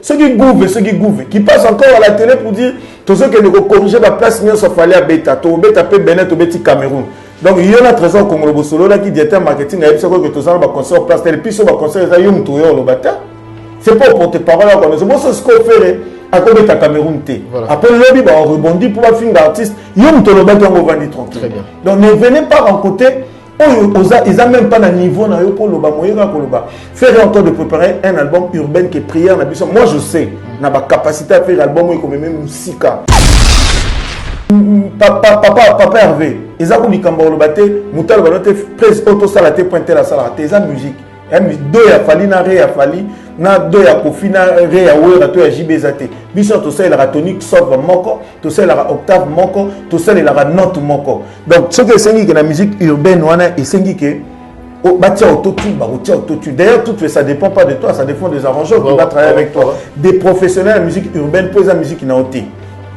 ceux qui gouvent, qui passent encore à la télé pour dire tous ceux qui ne corriger la place, il fallait à Beta, au Beta, Benet, au Petit Cameroun. Donc il y a un trésor Congo Bosolo là qui dit marketing, il y a que tous ça va concert en place, et puis ça va concert, ça y est, le bata. C'est pas pour tes paroles là, c'est pour ce qu'on fait à cause de ta Cameroun. Après le lobby, on rebondit pour un film d'artiste, il y a un le bata, on va vendre tranquille. Très bien. Donc ne venez pas rencontrer. Ils n'ont même pas de niveau pour le bas. Faire en temps de préparer un album urbain qui est prière. Moi je sais, on a la capacité à faire un album comme même Moussika. Papa Hervé, ils ont dit que le bâté, Moutal Balote, presse auto-salaté, pointé la salle, c'est la musique. Deux ya fali na ré ya fali na deux ya kofi na ré ya wera to ya jibezate biso to ça il a tonique sauf moko to ça il a octave moko to ça il a note moko donc ce que c'est que la musique urbaine wana et c'est que batia autotune ba rotia autotune d'ailleurs tout ça dépend pas de toi, ça dépend des arrangeurs qui va travailler avec toi, des professionnels de musique urbaine pour la musique na oti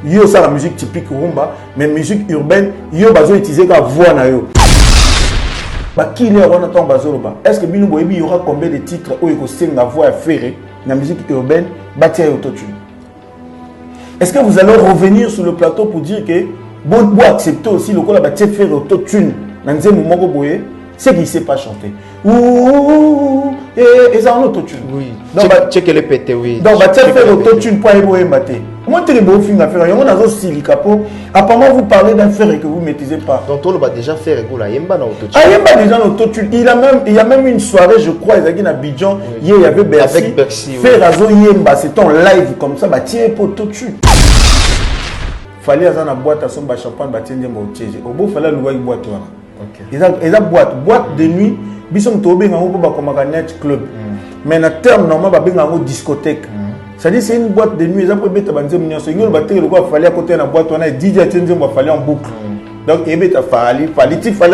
yo ça la musique typique rumba mais musique urbaine yo bazo utiliser ka voix na yo. Est-ce que il y aura combien de titres où il y a la voix ferrée dans la musique urbaine bâtie à autotune? Est-ce que vous allez revenir sur le plateau pour dire que vous acceptez aussi le coup la bâtie ferrée autotune dans le moment où c'est qu'il ne sait pas chanter? Et ça en autotune. Oui. Check le pété, oui. Donc bâtie ferrée autotune pour aller mater. Comment tu es beau film à faire? Il y a un style capo. Apparemment vous parlez d'un fer que vous ne maîtrisez pas. Donc on va déjà faire il y a déjà autotune. Il y a même une soirée, je crois, il y a Abidjan, il y avait Bercy. Avec Bercy. Faire Azo Yemba, c'est ton live comme ça, bah tiens pour autotune. Fallait avoir une boîte à son champagne, bah tiens au tiège. Au bout fallait louer une boîte là. Et la boîte de nuit, bisous to bien en haut comme un net club. Mais à terme normalement bah bien en haut discothèque. C'est-à-dire c'est une boîte de nuit, ils ont pris bête banze mignon, c'est une batterie le quoi fallait à côté de la boîte on a DJ Tenzem va fallait en boucle. Donc il bête fallait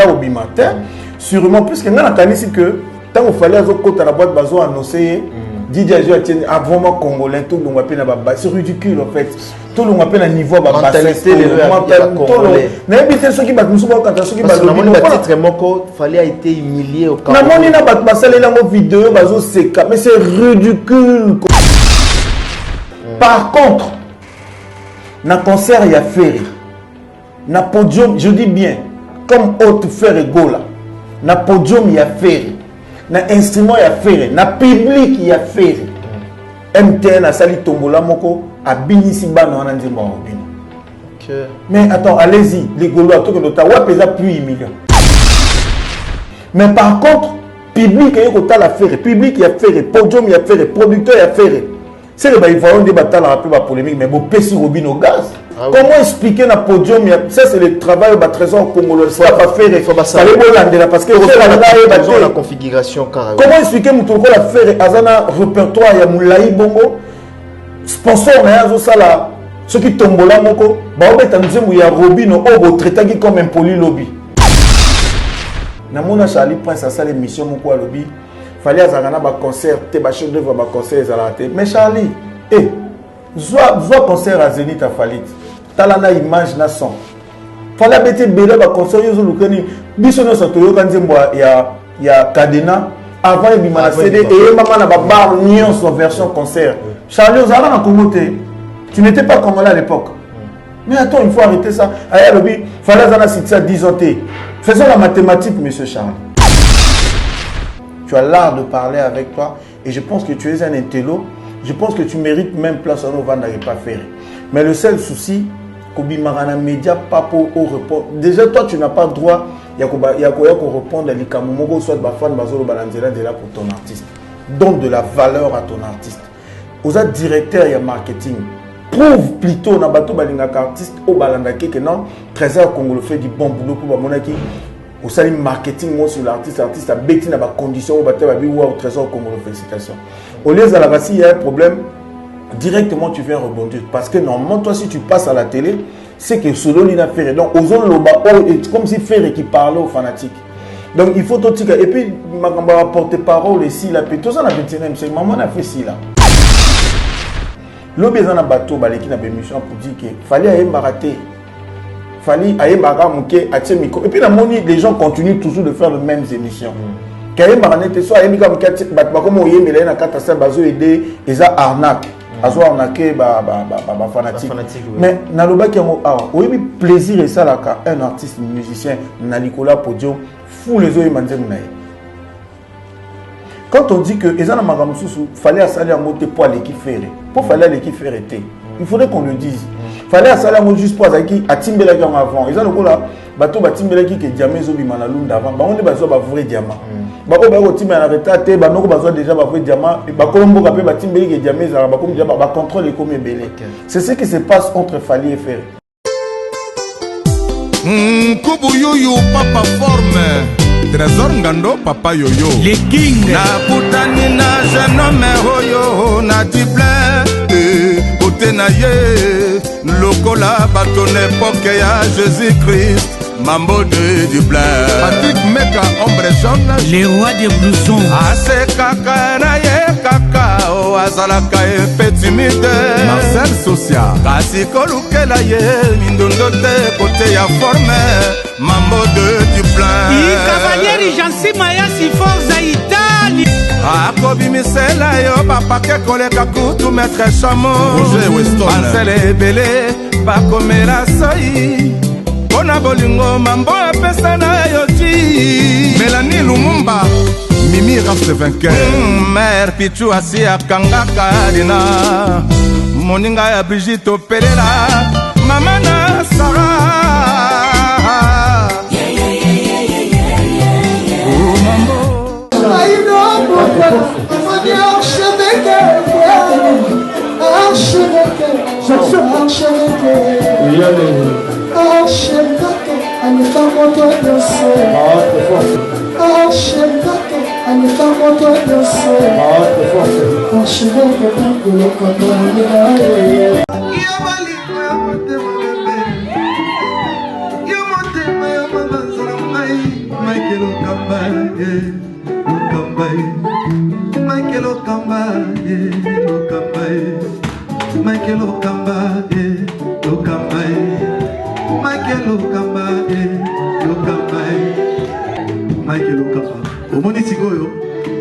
au matin. Sûrement puisque on a connaissé que tant il fallait au côté de la boîte bazo annoncer DJ Tenzem avant congolais tout le monde appelle là-bas, c'est ridicule en fait. Tout le monde appelle à niveau bas mentalité de congolais. N'habitez ceux qui battent nous souvent quand ceux qui battent le titre moko fallait être humilié au Cameroun. Na moni na bat basale la vidéo bazo c'est mais c'est ridicule. Par contre, dans le concert, il y a ferry. Dans le podium, je dis bien, comme autre faire égaux là. Dans le podium, il y a ferry. Dans l'instrument, il y a ferry. Dans le public, il y a ferry. MTN a sali tombola moko, a binisi bano en anzi bon. Mais attends, allez-y, les Gaulois, tout que l'autre, ouais, pesa plus humiliant. Mais par contre, public, il y a la ferry. Public, il y a ferry. Podium, il y a ferry. Producteur, il y a ferry. C'est le ils vont débattre la polémique, mais bon, Pessi Robin au gaz. Ah, oui. Comment expliquer dans le podium? Ça, c'est le travail au trésor congolais. Ça va faire. Il faut parce que la configuration. Comment expliquer que la faire Azana répertoire, il y a Moulaï Bongo, sponsor, là, ceux qui tombent là, Moko, il y a Robin au traité comme un poly-lobby. Namona Charlie Prince a ça l'émission Moko à lobby. Fallait avoir un concert, un chef d'œuvre, un concert, mais Charlie, soit concert à Zénith à Falit, talana image na son. Fallait bêter belé un concert, ils ont l'occasion. Bisonne sa toyo quand il y a Cadena avant il y a CD et maman na bar Nyon son version concert. Charlie, vous avez un Congoté. Tu n'étais pas congolais à l'époque. Mais attends, il faut arrêter ça. Il fallait avoir ça 10 ans. Faisons la mathématique, monsieur Charles. Tu as l'art de parler avec toi et je pense que tu es un intello. Je pense que tu mérites même place en Ovan n'arrive pas faire. Mais le seul souci, Kobi Marana Média, pas pour répondre. Déjà, toi, tu n'as pas le droit. Il y a qu'on répondre à l'Ikamomogo, soit de Bafan, Bazolo, Balanzela, de là pour ton artiste. Donne de la valeur à ton artiste. Aux autres directeurs, il y a marketing. Prouve plutôt dans bateau balingaka artiste au balandaki que non, Trésor Congolais fait du bon boulot pour Bamonaki. Au salut marketing sur l'artiste a bêti dans les conditions où au Trésor Congolais. Félicitations. Au lieu de la il y a un problème, directement tu viens rebondir. Parce que normalement, toi, si tu passes à la télé, c'est que solo l'ina fait. Donc, aux autres, c'est comme si Ferré qui parlait aux fanatiques. Donc, il faut tout dire. Et puis, ma porte-parole ici, là, puis tout ça, on a fait c'est maman a fait ci là. L'objet dans le bateau, qui a une mission pour dire qu'il fallait aller m'arrêter. Fallait aller m'arrêter à ce micro. Et puis, les gens continuent toujours de faire les mêmes émissions. Quand il m'a soit comme on y est, mais là, il y a arnaque. Azwa on a que fanatique. Mais naloba qui oui plaisir et ça là un artiste musicien na Nicolas Podio fou les oeufs manzem nae. Quand on dit que Ezana Magamususu fallait assaler un mot pour l'équipe ferré, pour fallait l'équipe ferré, il faudrait qu'on le dise. Fallait assaler un mot juste pour qui a Timbela qui en avant. Ezana là, bateau Timbela qui est diamant zobima na lune d'avant. Bah on est besoin de vrai diamant. Bah on va Timbela na retraité, bah nous besoin déjà de vrai diamant. Bah Colombo capé bah Timbela qui est diamant, ça va comme diamant, bah contrôle les commis belé. C'est ce qui se passe entre Fali et Ferré. Kubuyoyo papa forme. Trésor Ngando papa yoyo les kings na putani na jeune homme oyo na diplé côté na ye lokola bato n'époque ya Jésus-Christ mambo de Dublin Patrick Meka ombre jaune les rois des blousons ase kaka na ye kaka o azalaka epe timide Marcel Socia kasi kolukela ye mindondo te côté ya forme mambo de Dublin cavalieri Jansi Maya si forza Italie akobimisela yo bapake koleka kutu maître chamo basele ebele bakomela soi mpona bolingo mambo apesa na yo ti Mélanie Lumumba Mimi reste vainqueur mère Pichu asi akangaka dina moninga ya Brigitte Opelela mama na Sarah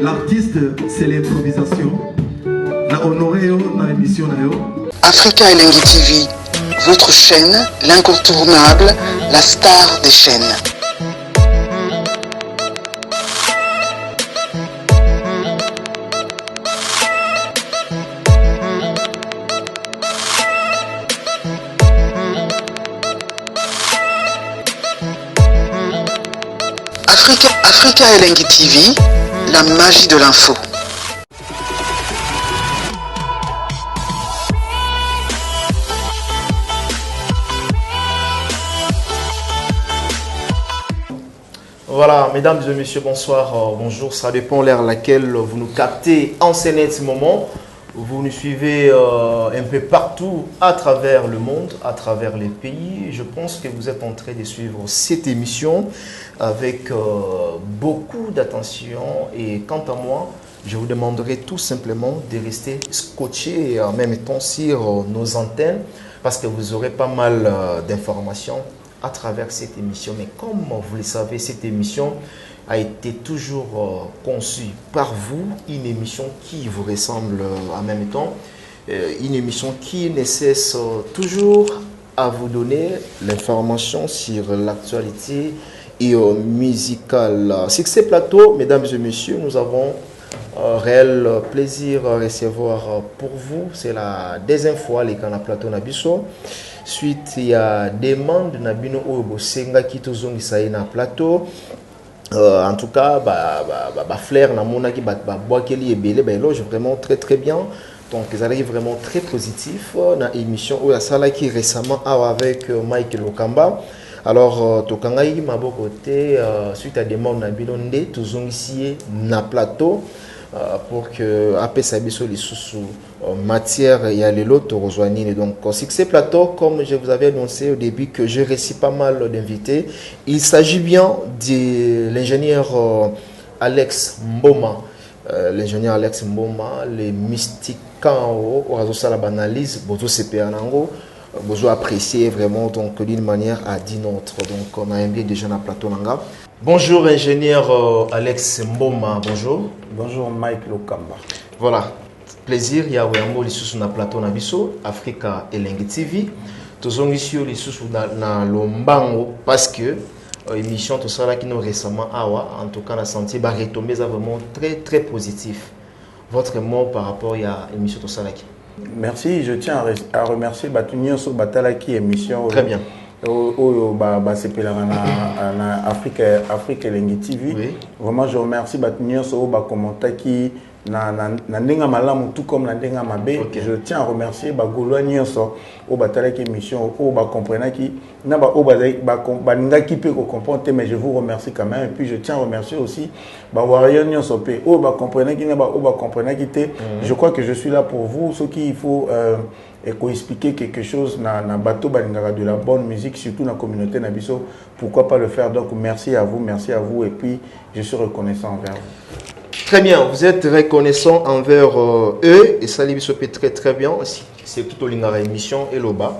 L'artiste, c'est l'improvisation. La honoré dans l'émission. Africa Elengi TV, votre chaîne, l'incontournable, la star des chaînes. Africa Elengi TV, la magie de l'info. Voilà, mesdames et messieurs, bonsoir, bonjour. Ça dépend l'heure à laquelle vous nous captez en ce moment. Vous nous suivez un peu partout à travers le monde, à travers les pays. Je pense que vous êtes en train de suivre cette émission avec beaucoup d'attention. Et quant à moi, je vous demanderai tout simplement de rester scotché en même temps sur nos antennes parce que vous aurez pas mal d'informations à travers cette émission. Mais comme vous le savez, cette émission a été toujours conçue par vous, une émission qui vous ressemble en même temps, une émission qui ne cesse toujours à vous donner l'information sur l'actualité et musicale. Sur ce plateau, mesdames et messieurs, nous avons réel plaisir à recevoir pour vous. C'est la deuxième fois les canaux plateau Nabiso. Suite, il y a des membres de Nabino Obo Senga qui tozong isaï na plateau. En tout cas, Flair na monaki boakeli ebele ba éloge vraiment très bien. Donc ils arrivent vraiment très positif dans l'émission où il y a ça là qui récemment avec Mike Lokamba. Alors tokangai maboko côté suite à des membres na bilonde tozong ici na plateau. Pour que après ça biso les sous matière il y a les lots rejoignent donc succès plateau comme je vous avais annoncé au début que j'ai reçu pas mal d'invités. Il s'agit bien de l'ingénieur Alex Mboma, l'ingénieur Alex Mboma, les mystiques au réseau ça la analyse bozo CPA nango bozo apprécier vraiment donc d'une manière à d'une autre. Donc on a invité des gens à plateau nanga. Bonjour ingénieur Alex Mboma, bonjour. Bonjour Mike Lokamba. Voilà, plaisir ya oyambo lisusu na plateau na biso Africa Elengi TV tozongisi yo lisusu na lombango parce que émission tout ça là qui nous récemment en tout cas la sentier ba retomber ça vraiment très très positif. Votre mot par rapport à l'émission tout ça là qui. Merci, je tiens à remercier Batunio sur Batalaki émission. Très bien. C'est Afrique Elengi TV. Oui. Vraiment, je remercie Batunio sur commentaire qui Nandenga malamu tout comme Nandenga mabe. Je tiens à remercier Bagolo Nyonso au Batalaki émission au comprendre qui n'a pas au baninga qui peut comprendre mais je vous remercie quand même et puis je tiens à remercier aussi Warrior Nyonso pe au comprendre qui n'a pas au comprendre qui te. Je crois que je suis là pour vous ce qu'il faut expliquer quelque chose na bateau balingara de la bonne musique surtout dans la communauté nabiso pourquoi pas le faire donc merci à vous et puis je suis reconnaissant envers vous. Très bien, vous êtes reconnaissant envers eux et ça les très très bien aussi. C'est plutôt l'ingara émission et l'oba.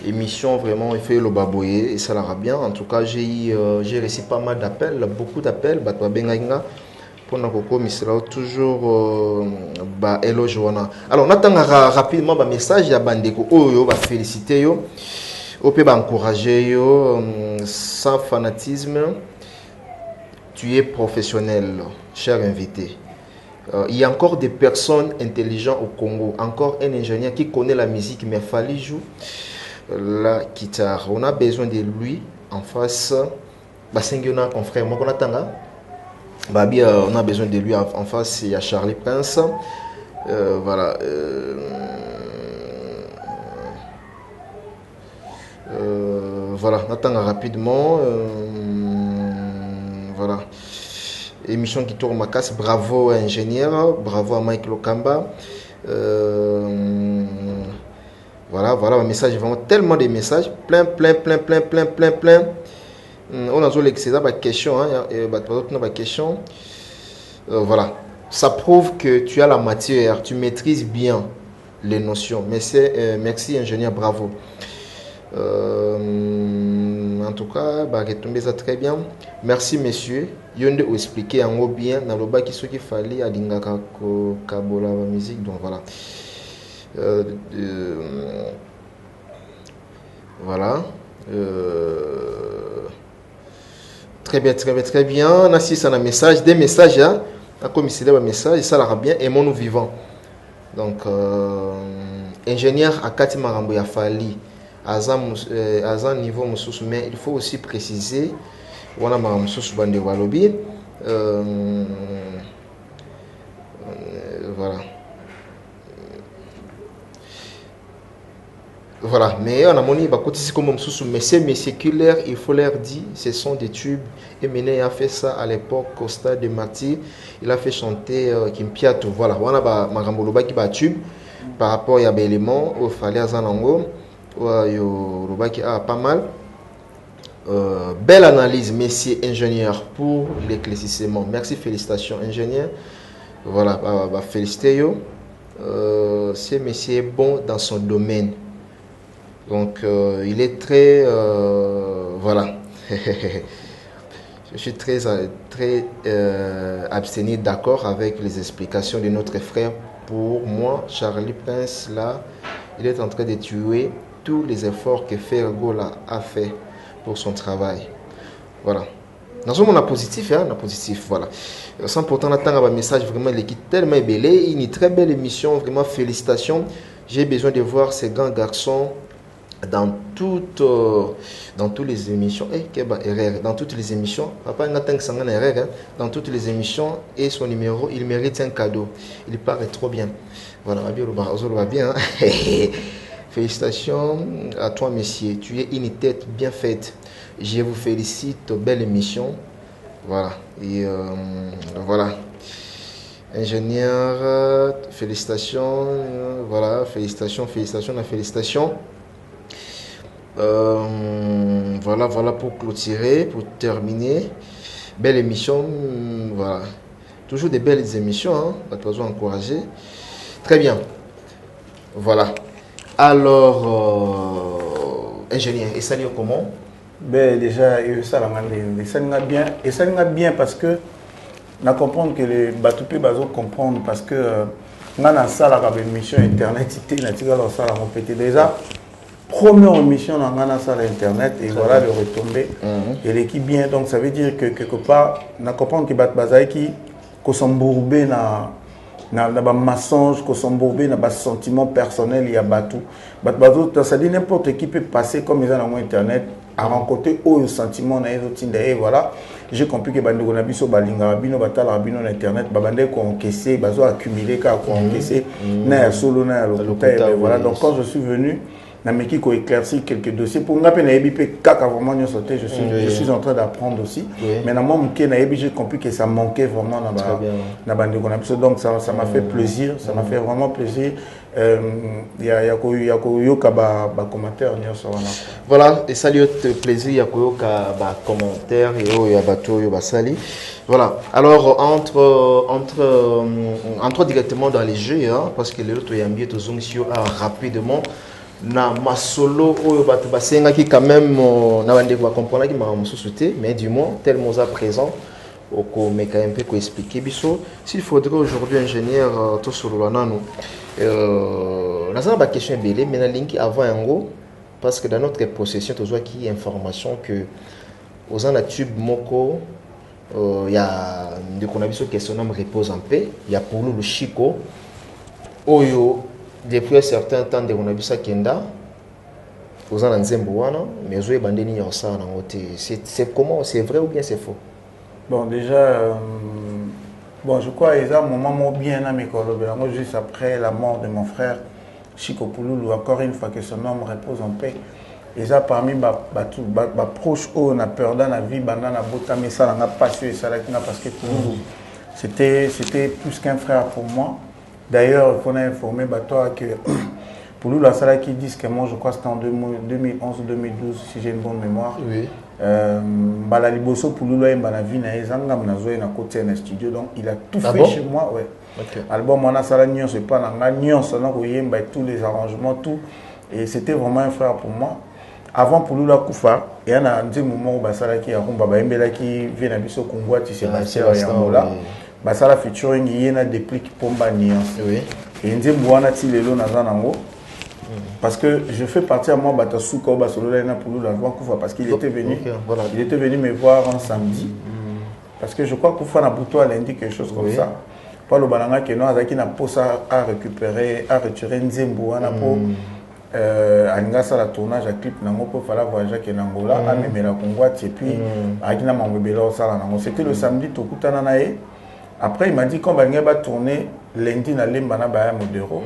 Émission vraiment il fait l'oba boye et ça l'ira bien. En tout cas, j'ai reçu pas mal d'appels, beaucoup d'appels batwa bengainga pour na koko misra toujours éloge wana. Alors on attend rapidement ba message ya bandeko oyo ba féliciter yo. Opé ba encourager yo sans fanatisme. Tu es professionnel, cher invité. Il y a encore des personnes intelligentes au Congo, encore un ingénieur qui connaît la musique, mais fallait jouer la guitare. On a besoin de lui en face. Mon frère, on a besoin de lui en face. Il y a Charlie Prince. Voilà. Voilà, on attend rapidement. Voilà. Émission qui tourne ma casse. Bravo à ingénieur, bravo à Mike Lokamba. Voilà, un message, vraiment tellement de messages, plein. On a l'excédent de questions, question. Voilà, ça prouve que tu as la matière, tu maîtrises bien les notions. Merci ingénieur, bravo. En tout cas, retomber ça très bien. Merci messieurs. Yonde ou expliquer en haut bien dans le bas qui ce qu'il fallait à Dingaka Kabola musique. Donc voilà. Voilà. Très bien. On a 6 un message, des messages hein. Comme il un message, ça l'ira bien. Aimons-nous vivants. Donc ingénieur Akati Marambo ya Fali. À un niveau, mais il faut aussi préciser, voilà. Voilà, mais on a moni mais c'est séculaire, il faut leur dire, ce sont des tubes. Eminem a fait ça à l'époque au stade de Martyr, il a fait chanter Kimpiato. Voilà, on a Maramboloba qui bat tube par rapport à l'élément, il fallait à Zanango. Qui a pas mal. Belle analyse, messieurs ingénieurs, pour l'éclaircissement. Merci, félicitations, ingénieur. Voilà, féliciter. Ce monsieur est bon dans son domaine. Donc, il est très. Voilà. Je suis très abstenu, d'accord avec les explications de notre frère. Pour moi, Charlie Prince, là, il est en train de tuer tous les efforts que Fergola a fait pour son travail. Voilà. Dans ce moment, on a positif, voilà. Sans pourtant attendre un message vraiment l'équipe tellement belle, une très belle émission, vraiment félicitations. J'ai besoin de voir ces grands garçons dans toutes les émissions. Dans toutes les émissions. Papa dans toutes les émissions et son numéro, il mérite un cadeau. Il paraît trop bien. Voilà, bien. Félicitations à toi, messieurs. Tu es une tête bien faite. Je vous félicite. Belle émission. Voilà. Et voilà. Ingénieur, félicitations. Voilà. Félicitations. Voilà pour clôturer, pour terminer. Belle émission. Voilà. Toujours des belles émissions. Hein. Pas besoin d'encourager. Très bien. Voilà. Alors, ingénieur, et ça dit comment? Ben déjà, ça bien parce que on comprend que les Batoupé bazo comprendre parce que nga na sala ka émission internet ité na tika la sala mon pété déjà première émission dans la salle internet et voilà le retombé et l'équipe bien donc ça veut dire que quelque part on comprend que bat bazai qui s'embourbé na ba mensonge ko s'embourbé na ba sentiment personnel il y a batou batou ça dit n'importe qui peut passer comme ils ont dans internet à rencontrer au sentiment na ezotinda et voilà j'ai compris que bandeko na biso balinga bino batala bino na internet babande ko encaisser bazo accumuler ka ko encaisser na ya solo na ya lokuta et voilà donc quand je suis venu Nameki ko éclairci quelques dossiers pour nga pe na yebi pe kaka vraiment nyo sauté je suis en train d'apprendre aussi mais na moi mke na yebi j'ai compris que ça manquait vraiment na bande ko na biso donc ça m'a fait plaisir ça m'a fait vraiment plaisir ya ko yoka ba commentaire nyo so wana voilà et ça lui fait plaisir ya ko yoka ba commentaire et ya bato yo ba sali voilà alors entre directement dans les jeux hein, parce que les autres yambi to zoom sur rapidement na masolo oyo bato basenga ki quand même na bande ko comprendre ki ma société mais du moins tellement à présent oko meka un peu ko expliquer biso s'il faudrait aujourd'hui ingénieur to solo nanu na ça ba question belé mais na link avant yango parce que dans notre possession to zo ki information que aux en tube moko il y a de qu'on a biso question me repose en paix il y a pour nous le Chico oyo depuis un certain temps de on a vu ça kenda aux en nzembo wana mais zo bandeni ya ça na ngote c'est comment c'est vrai ou bien c'est faux bon déjà bon je crois ils ont un moment bien à mes collègues juste après la mort de mon frère Chico Pouloulou encore une fois que son homme repose en paix ils ont parmi proche on a peur dans la vie banda na bota mais ça n'a pas su ça là parce que Pouloulou c'était plus qu'un frère pour moi. D'ailleurs, il faut informer toi que pour nous, la salle qui dit que moi, je crois que c'était en 2011 ou 2012, si j'ai une bonne mémoire. Oui. La Liboso pour nous, il a vu na côté d'un studio, donc il a tout fait chez moi. Ouais. Okay. Album, on a ça, c'est pas dans tous les arrangements, tout. Et c'était vraiment un frère pour moi. Avant pour nous, la Koufa, il y a un moment où Basala qui a qui vient à Bisso Kongwa, Sébastien Yamola. Basala featuring yena depuis qui pomba nuance et nzembo wana ti lelo naza nango parce que je fais partie à moi batasuka basolo na pour la Vancouver parce qu'il était venu il était venu me voir un samedi parce que je crois qu'on fait na buto lundi quelque chose comme ça pas le balanga que non azaki na posa à récupérer à retirer nzembo wana pour alinga sala tournage à clip nango pour fala voyager ke nangola a memela kongwa et puis akina mambebela sala nango c'était le samedi tokutana nae. Après, il m'a dit qu'on va tourner lundi dans l'Embana Baya Modero.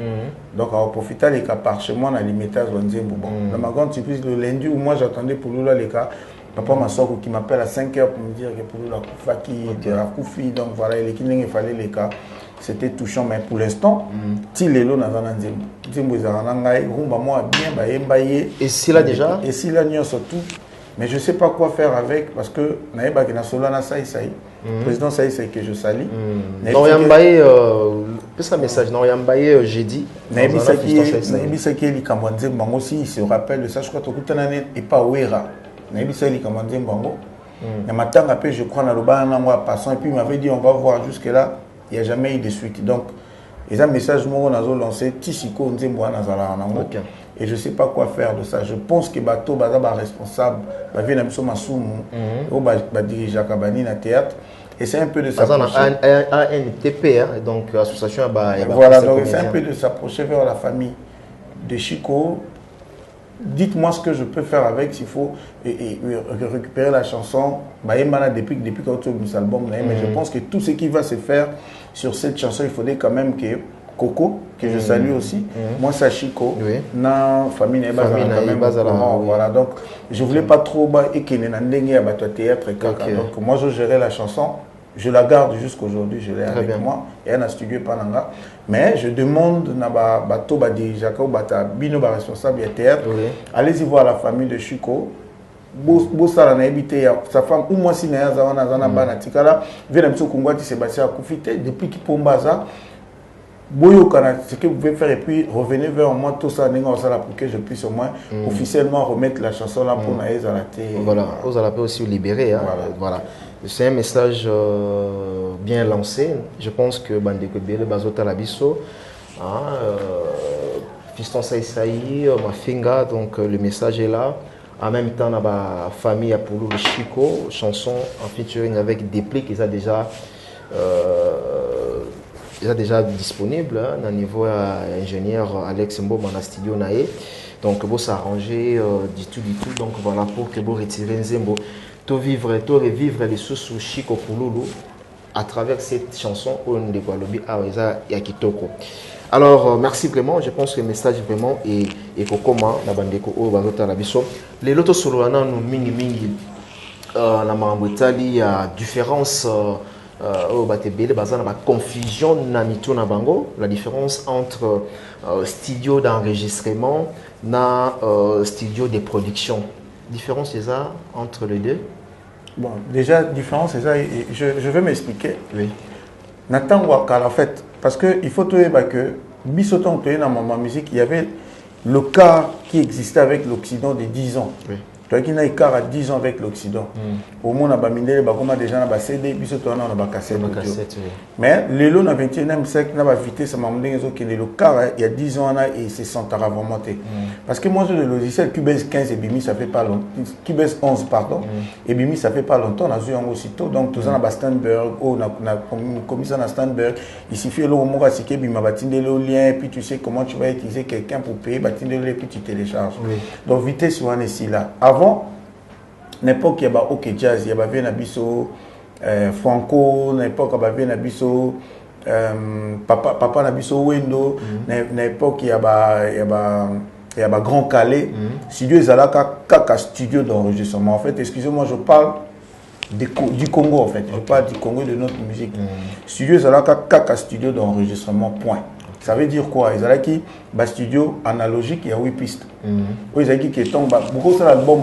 Donc, on va profiter les cas par chez moi dans l'imitage de Nzembo. Dans ma grande surprise, le lundi où moi j'attendais pour Lula les cas, papa m'a sorti qui m'appelle à 5h pour me dire que pour Lula Koufa qui était à Koufi. Donc voilà, il fallait les cas. C'était touchant, mais pour l'instant, Tilelo n'a pas Nzembo. Nzembo Zaranangaï, Rumba moi bien, Baye. Et si là déjà et si là, nous surtout. Mais je ne sais pas quoi faire avec parce que Naïba qui n'a Solana Saï. Le président Saï, c'est que je salue. Non, Yambaye, plus un message, non, Yambaye, j'ai dit. Naïba qui est les Kamwanze Bango aussi, il se rappelle de ça, je crois que tout le monde n'est pas Ouera. Naïba qui est les Kamwanze Bango. Et maintenant, après, je crois, dans le bas, on a passant, et puis il m'avait dit, on va voir jusque-là, il n'y a jamais eu de suite. Donc, ils ont un message, on a lancé, Tishiko Nzembo Nazala Nango. Et je ne sais pas quoi faire de ça. Je pense que Bato Baza est responsable, Bavi Namso Masumu, ou dirige à Kabani na théâtre. Et c'est un peu de s'approcher. ANTP, donc association. Voilà, donc c'est un peu de s'approcher vers la famille de Chico. Dites-moi ce que je peux faire avec, s'il faut récupérer la chanson. Depuis quand tu as album, mais je pense que tout ce qui va se faire sur cette chanson, il faudrait quand même que Coco, que je salue aussi, moi c'est Chico, na famille n'est pas voilà, donc je voulais pas trop et qu'il n'ait pas théâtre et donc moi je gérais la chanson, je la garde jusqu'aujourd'hui, je l'ai avec moi et un studio Pananga, mais je demande na bato ba dirigeaka ou bata bino ba responsable de théâtre, allez-y voir la famille de Chico. Bossala na habité sa femme ou moi si na zana bana tikala vient na Kongwa Sébastien Koufité depuis qui pombaza ce que vous pouvez faire et puis revenez vers moi tout ça pour que je puisse au moins officiellement remettre la chanson là pour Naïs à la télé. Voilà, vous allez aussi libérer. Hein. Voilà. C'est un message bien lancé. Je pense que Bandeko Bele Bazota Labiso Fiston Saïsaï, Mafinga, donc le message est là. En même temps, on a la famille Apollo Chico, chanson en featuring avec Déplique, ils sont déjà disponible au niveau ingénieur Alex Mbo dans le studio Naé. Donc, vous s'arranger du tout. Donc, voilà, pour que vous retirez Nzembo, tout revivre les sous Chico Pouloulou à travers cette chanson où on dévoile le Yakitoko. Alors, merci vraiment. Je pense que le message vraiment est comment la bande au Barota la Bisso. Les lotos solo nous mingi la Marambutali, il y a différence au Batebele, la confusion namito na bango, la différence entre studio d'enregistrement et studio de production. Différence c'est ça entre les deux? Bon, déjà différence c'est ça. Je vais m'expliquer. Oui. Nathan Wakala, en fait, parce qu'il faut te dire que Bissoton dans ma musique, il y avait le cas qui existait avec l'Occident de 10 ans. Oui. Tu vois qu'il y a un quart à 10 ans avec l'Occident. Au moins, on a déjà un CD, Bissoton on a cassette. Mais le long du 21e siècle, on a vitesse, le quart, il y a 10 ans, et c'est 100 à remonter. Parce que moi, j'ai le logiciel Cubase 15 et Bimi, ça fait pas longtemps. Cubase 11, pardon. Et Bimi, ça fait pas longtemps, on a joué aussitôt. Donc, tout ça, on a Steinberg, on a commis ça à Steinberg. Il suffit de le Bima, le lien, et puis tu sais comment tu vas utiliser quelqu'un pour payer, et puis tu télécharges. Donc, vitesse, on est ici là. Avant, n'importe qui a OK Jazz, il y avait Nabiso, Franco, n'importe qui avait Nabiso, Papa Nabiso Wendo, n'importe qui a Grand Calais. Studio Zalaka, Kaka studio d'enregistrement. En fait, excusez-moi, je parle du Congo en fait. Je parle du Congo et de notre musique. Studio Zalaka, Kaka studio d'enregistrement, point. Ça veut dire quoi? Ils ont qui studio analogique, il y a 8 pistes. Ils ont qui est beaucoup de l'album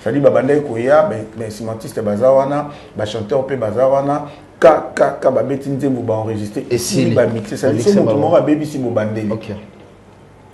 ça dit babandai koya ben cimentiste bazawana ba chanteur pe bazawana ka ba betinze bu ba enregistrer et si ba mixer ça dit so moto ba baby si bo bandeli. OK.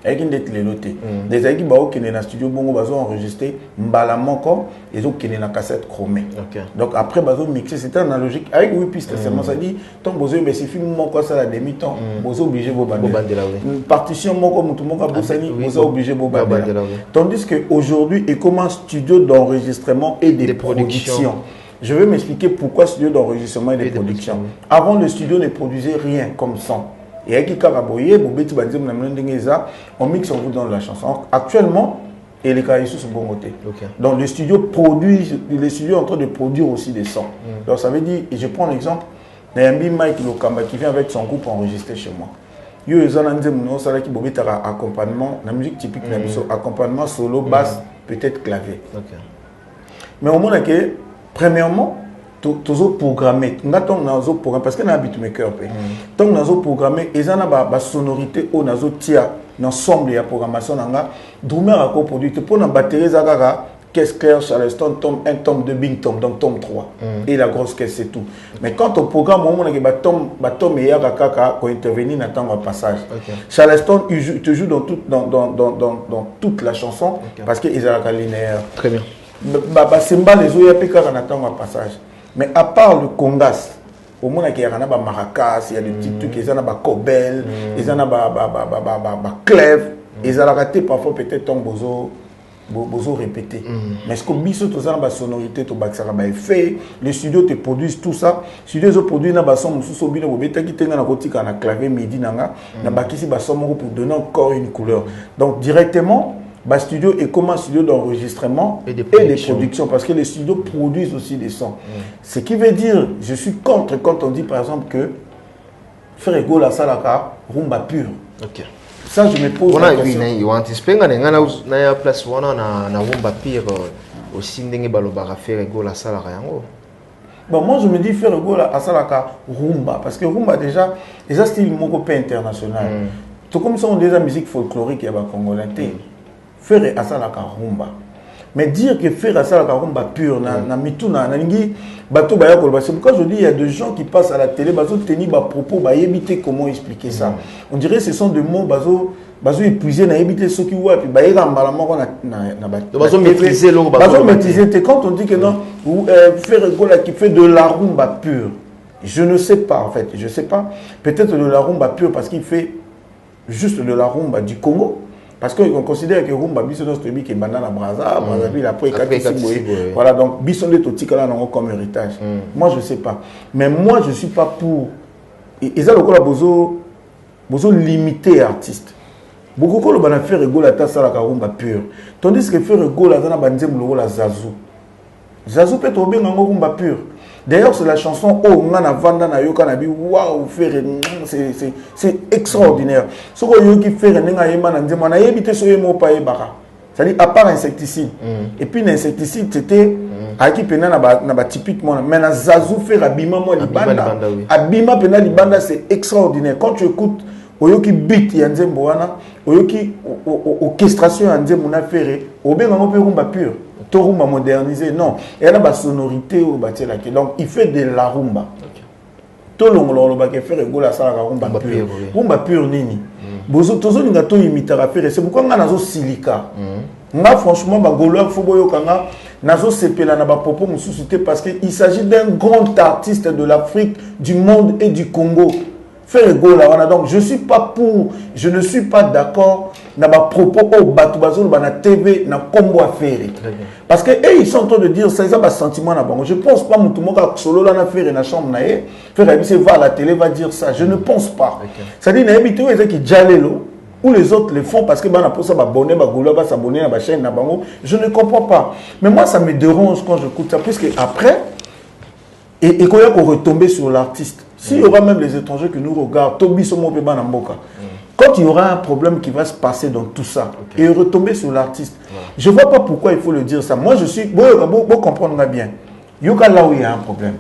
Avec une dette leloté. Des aïki ba okene na studio bongo bazo enregistrer mbala moko et okene na cassette chromée. OK. Donc après bazo mixer c'était analogique avec 8 pistes seulement ça dit tant bozo mais si film moko ça la demi temps bozo obligé bo bandela. Partition moko mutu moko bosani bozo obligé bo bandela. Tandis que aujourd'hui et comment studio d'enregistrement et de production. Je vais m'expliquer pourquoi studio d'enregistrement et de production. Avant le studio ne produisait rien comme son. Et avec Karaboye, on mixe, on vous donne la chanson. Actuellement, et les cas ici sont bon côté. Donc les studios produisent, les studios sont en train de produire aussi des sons. Donc ça veut dire, et je prends l'exemple, Nayambi Mike Lokamba qui vient avec son groupe enregistrer chez moi. Yo accompagnement, la musique typique, accompagnement solo, basse, peut-être clavier. Mais au moins que, premièrement, toujours programmé parce que na beatmaker tant nazo programmé ezana ba sonorité o nazo tia l'ensemble ya programmation nanga drummer a coproduit pour na batterie zakaka caisse claire Charleston tome 1 tome 2 big tome donc tome 3 et la grosse caisse c'est tout. Mais quand on programme on a que ba tome ya kaka ko intervenir na temps passage. Charleston il te joue dans toute la chanson parce que ils a linéaire. Très bien. Ba semba les oya pe kaka na temps passage. Mais à part le congas, au moins il y a des maracas, il y a des petits trucs, il y a des cobel, il y a des clèves, ils ont raté parfois peut-être un bozo répété. Mais ce que biso tous ça, la sonorité, tout ça, fait, les studios te produisent tout ça. Les studios produisent na son sous bino bobeta qui tenga na kotika na clavier midi nanga, na bakisi bason pour donner encore une couleur. Donc directement studio et comment studio d'enregistrement et de production parce que les studios produisent aussi des sons. Ce qui veut dire, je suis contre quand on dit par exemple que faire ego la salaka rumba pure. OK. Ça je me pose la question. On a anticipé na place wana na rumba pure aussi ndenge balobara faire ego la salaka yango. Bon, moi je me dis faire ego la salaka rumba parce que rumba déjà style moko pe international. Tout comme ça on déjà musique folklorique ya ba congolais. Faire à ça la rumba. Mais dire que faire à ça la rumba pure, na mituna, na ningi, bateau baya kolba. C'est pourquoi je dis il y a des gens qui passent à la télé, bazo tenir ba propos, ba éviter comment expliquer ça. On dirait que ce sont des mots bazo épuisés, na éviter ceux qui voient, puis ba yera mbalama na bazo maîtriser l'eau, bazo maîtriser. Quand on dit que non, faire là qui fait de la rumba pure. Je ne sais pas en fait, je ne sais pas. Peut-être de la rumba pure parce qu'il fait juste de la rumba du Congo. Parce qu'on considère que rumba, biso nos tobi qui banana Braza, Brazzaville après voilà donc biso les totika là comme héritage. Moi je sais pas. Mais moi je suis pas pour. Ils ont encore besoin limiter artiste. Beaucoup de gens faire rigolo à ta salle à rumba pure. Tandis que faire rigolo à ta banzem le la Zazu. Zazu peut tomber dans rumba pure. D'ailleurs, c'est la chanson Oh Ngana Vanda na Yoka Nabi. Waouh, c'est extraordinaire. Ce que Yoki fait, Nenga Yema Nandema, na yebite so yemo pa yebara. C'est-à-dire, à part insecticide. Et puis, l'insecticide, c'était à qui pena na ba typiquement. Mais na Zazu fait Abima moi Libanda. Abima pena Libanda, c'est extraordinaire. Quand tu écoutes Oyoki beat Yanzembo wana, Oyoki orchestration Yanzembo na ferré, Obenga mo pe rumba pure. Rumba modernisé, non. Il y a la sonorité au bâti là. Donc il fait de la rumba. Tout le monde va faire rigolo à ça la rumba pure. Rumba pure nini. Bozo tozo ninga to imiter à faire. C'est pourquoi on a nazo silica. Moi franchement ba golo faut boyo kanga nazo sepela na ba popo mususité parce que il s'agit d'un grand artiste de l'Afrique, du monde et du Congo. Faire rigolo là. Donc je ne suis pas d'accord na ba propos au batubazolo na TV na combo à faire. Parce que ils sont en train de dire ça, ils ont un sentiment là-bas. Je ne pense pas que tout le monde a solo là faire dans la chambre na faire va à la télé va dire ça. Je ne pense pas. C'est-à-dire na habitué ils qui jalelo ou les autres le font parce que bana pour ça abonner ba golo ba s'abonner à la chaîne na bango. Je ne comprends pas. Mais moi ça me dérange quand j'écoute ça puisque après et quand il y a qu'on retomber sur l'artiste. S'il y aura même les étrangers qui nous regardent, Tobi Somo Beba Namboka. Quand il y aura un problème qui va se passer dans tout ça, et retomber sur l'artiste, je ne vois pas pourquoi il faut le dire ça. Moi, je suis... Vous comprendrez bien. Yoka là où il y a un problème.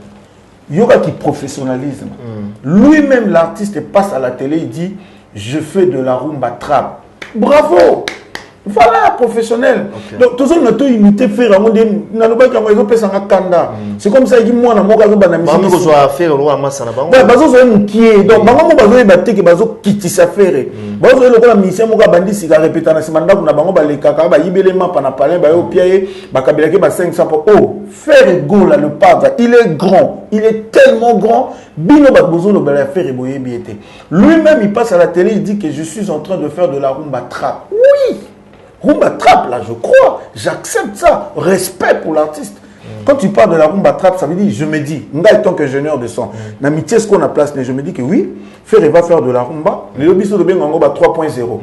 Yoka qui professionnalisme. Lui-même, l'artiste, passe à la télé, il dit « Je fais de la rumba trap ». Bravo! Voilà, professionnel. Donc, tout ça, on a imité faire un monde. C'est comme ça, il dit moi, on a donc, le padre, il est grand, il est tellement grand. Lui-même, il passe à la télé, il dit que je suis en train de faire de la rumba trap. Oui! Rumba trap, là, je crois, j'accepte ça. Respect pour l'artiste. Quand tu parles de la rumba trap, ça veut dire, je me dis, moi étant qu'ingénieur de son, l'amitié, ce qu'on a place, je me dis que oui, Ferré va faire de la rumba, le lobby de Bengango va 3.0.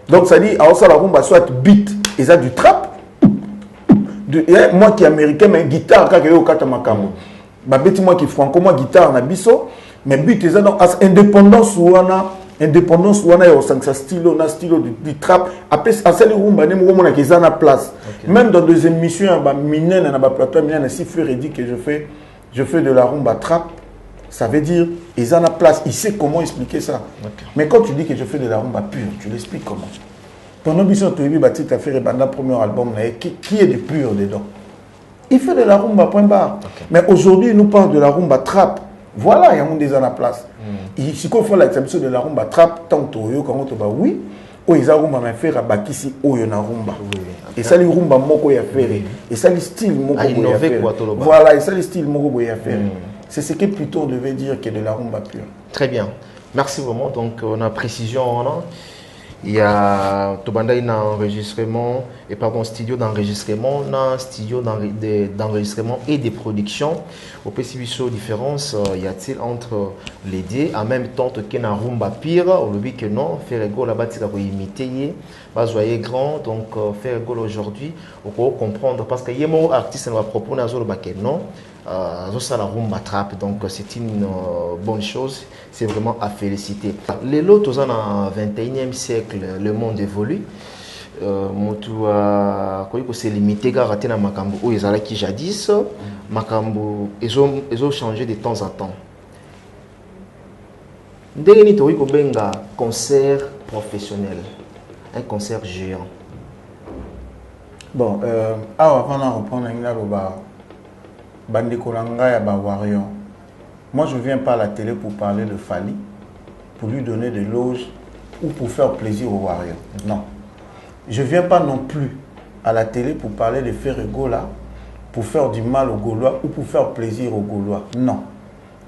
Donc ça dit, alors ça, la rumba, soit beat, et ça du trap. Moi qui est américain, mais guitare, quand il y a au Katamakamo. Moi qui est franco, moi guitare, na biso, mais beat, et ça, donc, indépendance ou indépendance ou un stylo du trap après à celle rumba ne mo na kezana place même dans des émissions ba minene na ba plateau minene si Ferré dit que je fais de la rumba trap, ça veut dire ils en a place, il sait comment expliquer ça. Mais quand tu dis que je fais de la rumba pure, tu l'expliques comment? Ton ambition tu as bâti ta Ferré banda premier album qui est de pur dedans. Il fait de la rumba point barre. Mais aujourd'hui il nous parle de la rumba trap. Voilà, il y a un des en place. Si on fait l'exception de la rumba trap, tant que oui, ou ils ont rumba mais faire à bakisi ou y en a rumba. Et ça les rumba moko ya faire. Et ça les style moko ya faire. Voilà, et ça les style moko ya faire. C'est ce que plutôt on devait dire que de la rumba pure. Très bien. Merci vraiment. Donc on a précision. Il y a un enregistrement et pardon studio d'enregistrement, un studio d'enregistrement et de production. Au PCB différence y a-t-il entre les deux en même temps que na rumba pire au lobby que non faire go là-bas tu vas imiter pas joyeux grand donc faire go aujourd'hui on peut comprendre parce que y a mon artiste ne va proposer azolo ba que non ça la rumba trap donc c'est une bonne chose, c'est vraiment à féliciter. Les lots dans le 21e siècle le monde évolue. Motu c'est limité à rater na makambo où ils allaient qui jadis makambo ils ont changé de temps en temps. Ndenge ni toyi ko benga concert professionnel, un concert géant. Bon avant de reprendre Bandekolanga ba Warion. Moi je viens pas à la télé pour parler de Fali, pour lui donner des loges ou pour faire plaisir aux Warion. Non. Je ne viens pas non plus à la télé pour parler de Ferré Gola, pour faire du mal aux Gaulois ou pour faire plaisir aux Gaulois. Non.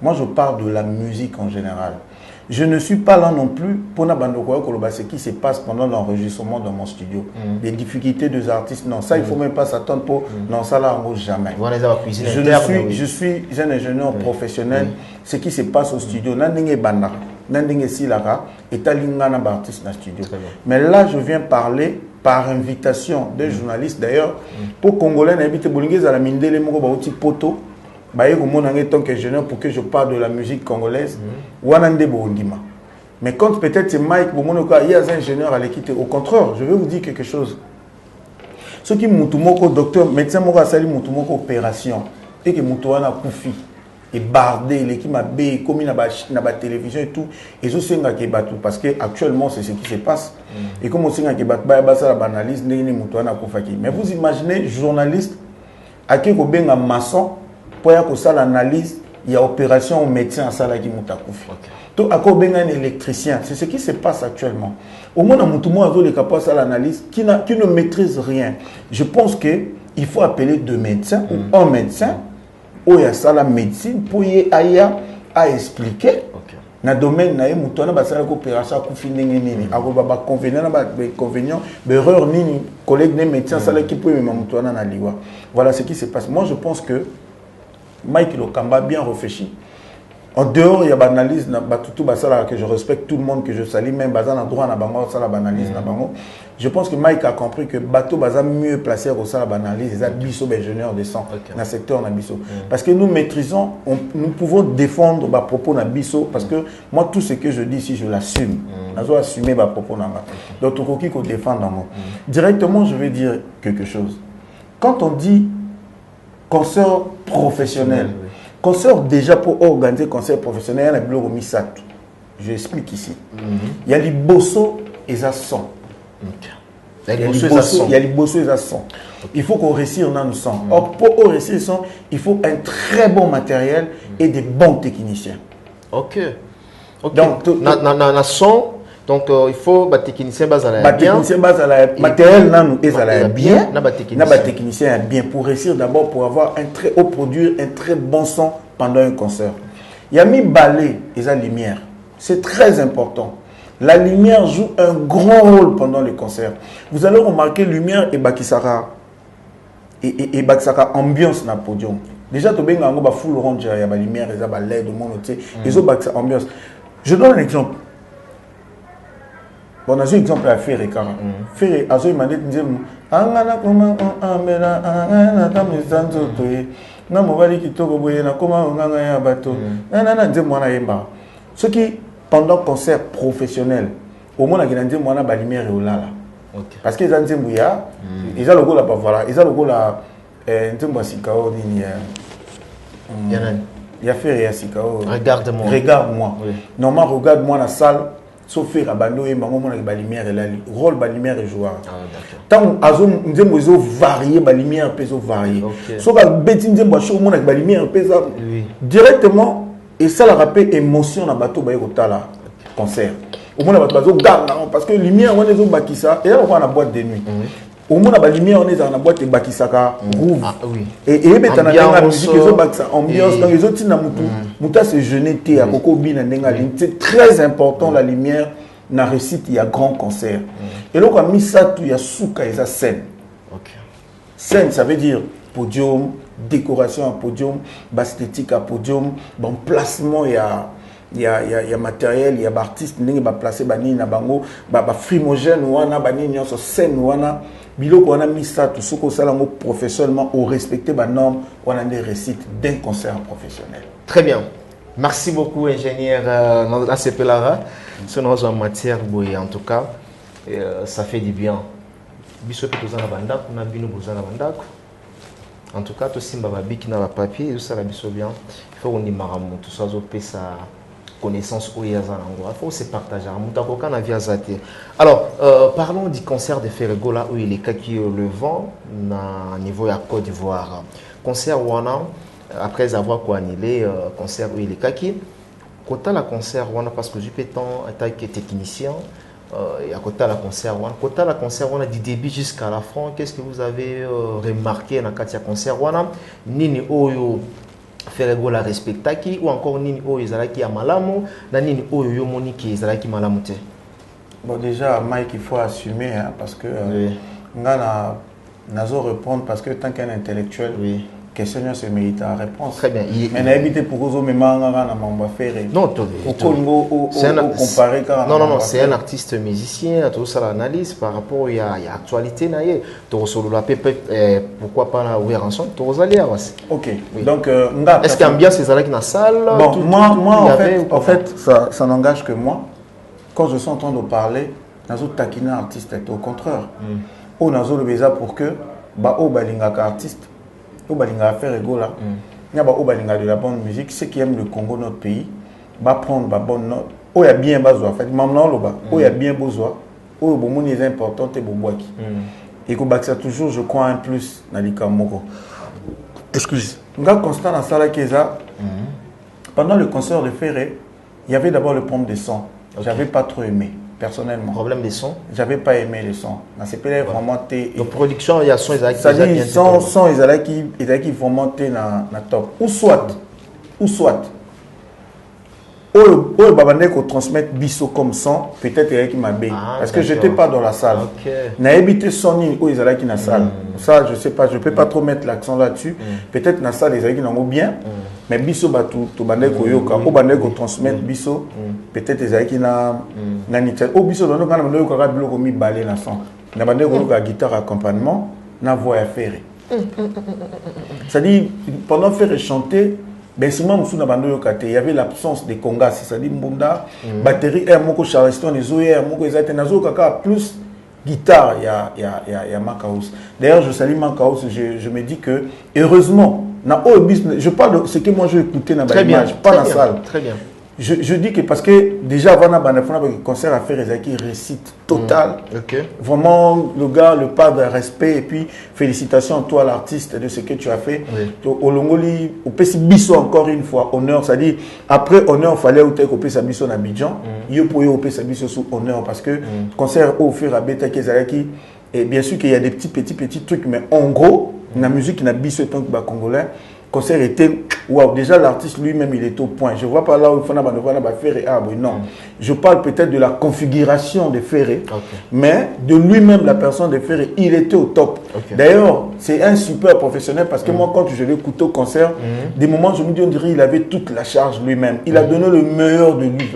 Moi, je parle de la musique en général. Je ne suis pas là non plus pour ce qui se passe pendant l'enregistrement dans mon studio. Les difficultés des artistes, non, ça, il ne faut même pas s'attendre pour. Non, ça, là, en jamais. Je suis un ingénieur professionnel. Ce qui se passe au studio, mais là, je viens parler par invitation des journalistes. D'ailleurs, pour Congolais, à la mine de poto. En tant qu'ingénieur pour que je parle de la musique congolaise, mais quand peut-être c'est Mike, il y a un ingénieur à l'équipe. Au contraire, je vais vous dire quelque chose. Ce qui est docteur, médecin, opération, et que Moutouana Koufi, et bardé, l'équipe m'a bé, comme il a la télévision et tout, et je sais que parce que actuellement c'est ce qui se passe. Et comme on sait que la analyse, mais vous imaginez, journaliste, à qui on a maçon, pour l'analyse, il y a opération au médecin à Sala qui Moutakouf. Donc, à quoi un électricien, c'est ce qui se passe actuellement. Au moins, on a les capables à l'analyse qui ne maîtrise rien. Je pense qu'il faut appeler deux médecins ou un médecin où il y a ça la médecine pour y aller à expliquer. Dans le domaine, il y a une opération qui est inconvénient, erreur, ni collègues des médecins qui peuvent me. Voilà ce qui se passe. Moi, je pense que Mike Lokamba bien réfléchi. En dehors, il y a une analyse que je respecte tout le monde, que je salue, même Bazan a droit à la analyse. Je pense que Mike a compris que Bateau Bazan mieux placé au sein de l'analyse, il y a bisso ingénieur de sang dans le secteur de bisso. Parce que nous maîtrisons, nous pouvons défendre nos propos dans bisso parce que moi tout ce que je dis ici je l'assume. Je dois assumer mes propos dans donc tout qui qu'on défend dans moi. Directement, je vais dire quelque chose. Quand on dit concert professionnel. Concert déjà pour organiser concert professionnel, il y a le bureau Misat. Je explique ici. Il y a les bosso et les son. Il y a les bosso et les son. Il faut qu'on réussisse dans le son. Or, pour réussir le son, il faut un très bon matériel et des bons techniciens. Ok. Donc, dans son. Donc, il faut que les techniciens basent à la bien. Matériel, non, ils sont bien. Les techniciens bien. Pour réussir d'abord, pour avoir un très haut produit, un très bon son pendant un concert. Il y a mis balai et la lumière. C'est très important. La lumière joue un grand rôle pendant les concerts. Vous allez remarquer lumière et Bakisara. Et Bakisara ambiance dans le podium. Déjà, tu as une full ronde, il y a la lumière, il y a la LED, il y a ambiance. Je donne un exemple. Bon, on a un exemple à Ferré quand même. Ferré, à ce moment-là, il dit ce qui, pendant le concert professionnel, au moins, il y a une lumière et là. Parce qu'ils ont dit ils ont le goût là, voilà. Ils ont le goût là, il y a Ferré, regarde-moi. Regarde-moi. Normalement, regarde-moi la salle. Sauf faire abandonner la lumière et la rôle de lumière et joueur. Tant nous avons varié la lumière et varié. Sauf que bêtise nous avons la lumière et directement et ça la rappelle émotion dans bateau la concert. Au moins parce que lumière on est au bakisa et là on va la boîte de nuit. Au moins la lumière on est dans la boîte de bakisaka groove. Et la musique ambiance dans les autres Mouta se jeûner thé à Coco Bin c'est très important la lumière na récite il y a grand concert. Et là on a mis ça tout il y a souka et ça scène. Scène ça veut dire podium, décoration à podium, esthétique à podium, bon placement il y a matériel, il y a artiste qui va placer bani na bango, frimogène wana bani nyonso scène wana biloko wana mis ça tout ce que ça lango professionnellement au respecter ba norme on a des récites d'un concert professionnel. Très bien. Merci beaucoup ingénieur ACP Lara. C'est en matière en tout cas ça fait du bien. Biso pe tozana banda kuna bino bozana banda. En tout cas to simba ba biki na ba papier ça la biso bien. Il faut on y maramu tout ça zo pesa connaissance où il y a il faut se partager. Alors, parlons du concert de Ferrego là où il est qui le vent au niveau de la Côte d'Ivoire. Concert Wana, après avoir annulé concert où il est qui. Quand la concert Wana, parce que je peux tant être technicien, et à côté la concert Wana. Quand la concert Wana du début jusqu'à la fin, qu'est-ce que vous avez remarqué dans le concert Wana? Nini Oyo faire go la respectaki ou encore nini o ezalaki ya malamu na nini o yo moni ki ezalaki malamu te. Bon, déjà Mike, il faut assumer hein, parce que nga nazo répondre parce que tant qu'un intellectuel question se mérite à réponse. Très bien. Mais n'habitez pour vous mais manga na mamba faire. Non, comparé non, c'est un artiste musicien, tout ça l'analyse par rapport à l'actualité naie. To solo la pourquoi pas la ouvrir ensemble, to aller OK. Oui. Donc est-ce qu'ambiance est dans la salle? Bon, moi en fait ça n'engage que moi. Quand je suis en train de parler, nazo takina artiste au contraire. On nazo le beza pour que ba o balinga artiste au balinga faire ego là. Il y a au balinga de la bonne musique, ceux qui aiment le Congo notre pays, va prendre ba bonne note. Oh, il y a bien besoin en fait, maintenant là bas. Oh, il y a bien besoin. Oh, bon mon est important et bon boaki. Et que ça toujours je crois un plus dans les Kamoko. Excuse. Nga constant dans salle Keza. Pendant le concert de Ferré, il y avait d'abord le problème de son. J'avais pas trop aimé. Personnellement. Problème des sons. J'avais pas aimé les sons. Dans ces pays vraiment donc production il y a son ils qui vraiment na top ou soit babane ko transmettre biso comme son peut-être qui m'a bé parce que j'étais pas dans la salle. Na habité son ou ils qui na salle. Ça je sais pas, je peux pas trop mettre l'accent là-dessus. Peut-être na salle ils qui n'ont bien. Mais biso batu to bande ko yoka o bande ko transmettre biso peut-être ezali ki na nita o biso dono kana bande ko ka biloko mi balé na son na bande ko ka guitare accompagnement na voix à faire. C'est-à-dire pendant faire chanter ben souvent musu na bande yoka te il y avait l'absence des congas, c'est-à-dire mbunda batterie air moko charleston les oyer moko ezali nazo kaka plus guitare il y a Makaos. D'ailleurs je salue Makaos, je me dis que heureusement je parle de ce que moi j'ai écouté dans l'image, pas dans la salle. Très bien. Je dis que parce que déjà avant le concert à faire qui récite total. Vraiment le gars le pas de respect et puis félicitations à toi l'artiste de ce que tu as fait. Au Longoli au PC Bisso encore une fois honneur, c'est-à-dire après honneur fallait au tek au PC Bisso na Abidjan, yo pour au PC Bisso sous honneur parce que concert au faire à Beta Kezalaki et bien sûr qu'il y a des petits trucs mais en gros la musique n'a Bisso tant que congolais. Concert était waouh, déjà l'artiste lui-même il est au point. Je vois pas là où il faut faire non. Je parle peut-être de la configuration de Ferré, mais de lui-même la personne de Ferré, il était au top. D'ailleurs, c'est un super professionnel parce que moi quand je l'ai écouté au concert, des moments je me dis on dirait il avait toute la charge lui-même. Il a donné le meilleur de lui.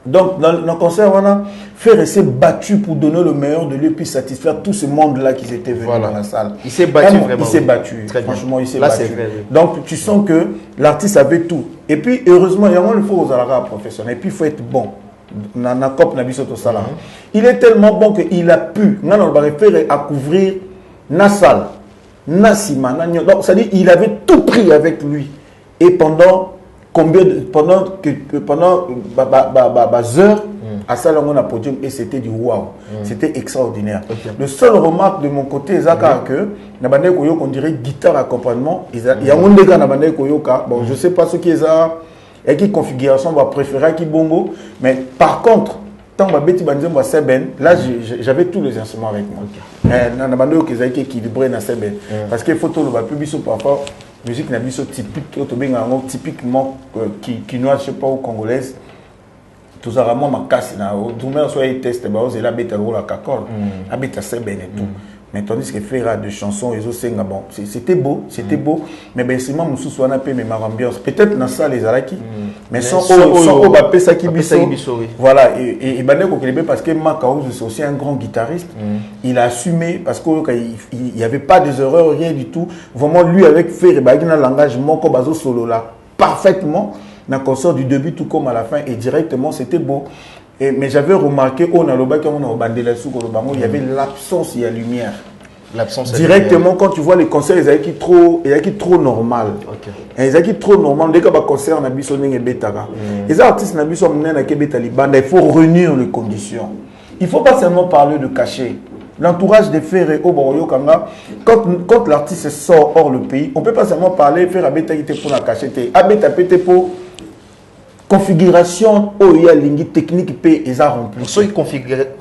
Donc, dans le concert, voilà, Ferré s'est battu pour donner le meilleur de lui puis satisfaire tout ce monde-là qui s'était venu dans la salle. Il s'est battu vraiment. Il s'est battu. Franchement, il s'est battu. Vrai, donc, tu sens que l'artiste avait tout. Et puis, heureusement, il y a un faut aux alara professionnels. Et puis, il faut être bon. Il est tellement bon qu'il a pu, Ferré à couvrir la salle, Nassima, donc, c'est-à-dire il avait tout pris avec lui. Et pendant heures à ça on a podium et c'était du wow, c'était extraordinaire. Le seul remarque de mon côté c'est que na bande koyoka on dirait guitare accompagnement il y a un des gars na bande koyoka bon je sais pas ce qui est ça et qui configuration va préférer qui bongo mais par contre tant ba beti banzembo ba seben là j'avais tous les instruments avec moi na bande koyoka qui équilibré na seben parce que photo le ba publier parfois musique nabiso typique typiquement quinois je sais pas ou congolaise tout ça vraiment ma casse na tout même soit test ba ose la beta la kakol habita seben et tout mais tandis que faire de chansons et aussi bon c'était beau mais ben c'est moi musu soit peu mais ma ambiance peut-être dans ça les alaki mais sans ba pesa ki biso voilà et bande ko kelebe parce que Makaos c'est aussi un grand guitariste il a assumé parce que il y avait pas des erreurs rien du tout vraiment lui avec faire ba na langage moko bazo solo là parfaitement dans le concert du début tout comme à la fin et directement c'était beau. Mais j'avais remarqué il y avait l'absence de la lumière. Directement quand tu vois les concerts ils avaient trop normal. Ils avaient trop normal dès que le concert na biso ndenge betaka. Les artistes na biso mnena ke betali banda il faut réunir les conditions. Il faut pas seulement parler de cachet. L'entourage des Ferré au Boroyo Kanga, quand l'artiste sort hors le pays, on peut pas seulement parler faire abeta pour la cachette, abeta pété pour configuration où il y a ligne technique et ils a rempli. Sur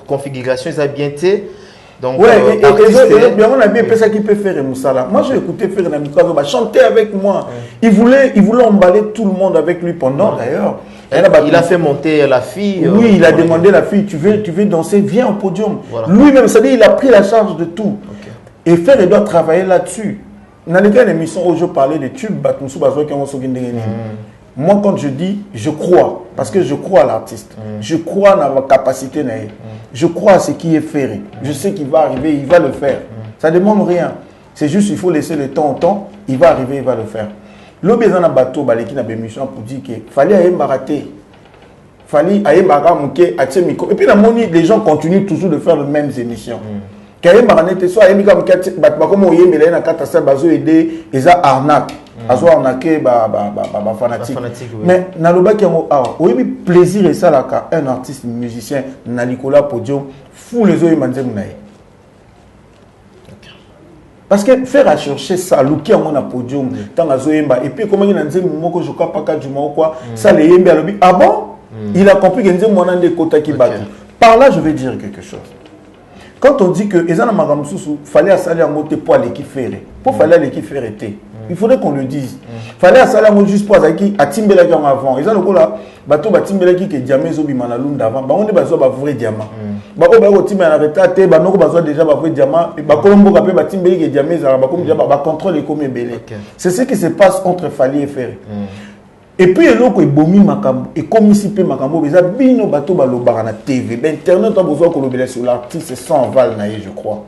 configuration ils a bien été Donc, ouais, et on a bien ça qui peut faire Moussala. Moi, j'ai écouté faire Namikazo, chanter avec moi. Il voulait emballer tout le monde avec lui pendant, d'ailleurs. Il a fait monter la fille. Oui, il a demandé la fille, tu veux danser, viens au podium. Voilà. Lui-même, c'est-à-dire, il a pris la charge de tout. Okay. Et Fer, il doit travailler là-dessus. Dans lesquelles émissions où je parlais des tubes, moi, quand je dis, je crois, parce que je crois à l'artiste, je crois à ma capacité, je crois à ce qui est fait. Je sais qu'il va arriver, il va le faire. Ça ne demande rien. C'est juste, il faut laisser le temps au temps, il va arriver, il va le faire. L'objet dans un bateau, qui n'a pas émission pour dire qu'il fallait aller m'arrêter. Fallait aller m'arrêter, et puis, les gens continuent toujours de faire les mêmes émissions. Quand il m'arrêter, soit il comme aider, ils ont arnaque. Ils ont arnaqué, fanatique. Mais dans le bac, il y a plaisir et ça, un artiste, musicien, Nicolas Podium, fou les yeux, parce que faire à chercher ça, l'ouki à mon podium, tant à Zoemba, et puis comment il a dit, moi, je ne sais pas du mot quoi, ça les yembe à l'objet. Ah bon? Il a compris qu'il y a des quotas qui battent. Par là, je vais dire quelque chose. Quand on dit que il fallait aller à monter pour l'équipe ferrée, pour faire l'équipe ferrée, il faudrait qu'on le dise. Il fallait aller à juste pour à Timbela qui avant. Ils ont là, bateau Timbela qui est diamant zobimana lunda avant. On est besoin de vrai diamant. Bah on va au Timbela arrêté, bah nous besoin déjà de vrai diamant. Bah Colombo capé bah Timbela qui est diamant, bah comme déjà bah contrôle les comme belé. C'est ce qui se passe entre Fali et Ferré. Et puis il y a l'autre bomi makambo et comme ici pe makambo ils ont bino bateau balobara na TV. Internet a besoin qu'on le sur l'artiste sans val naïe je crois.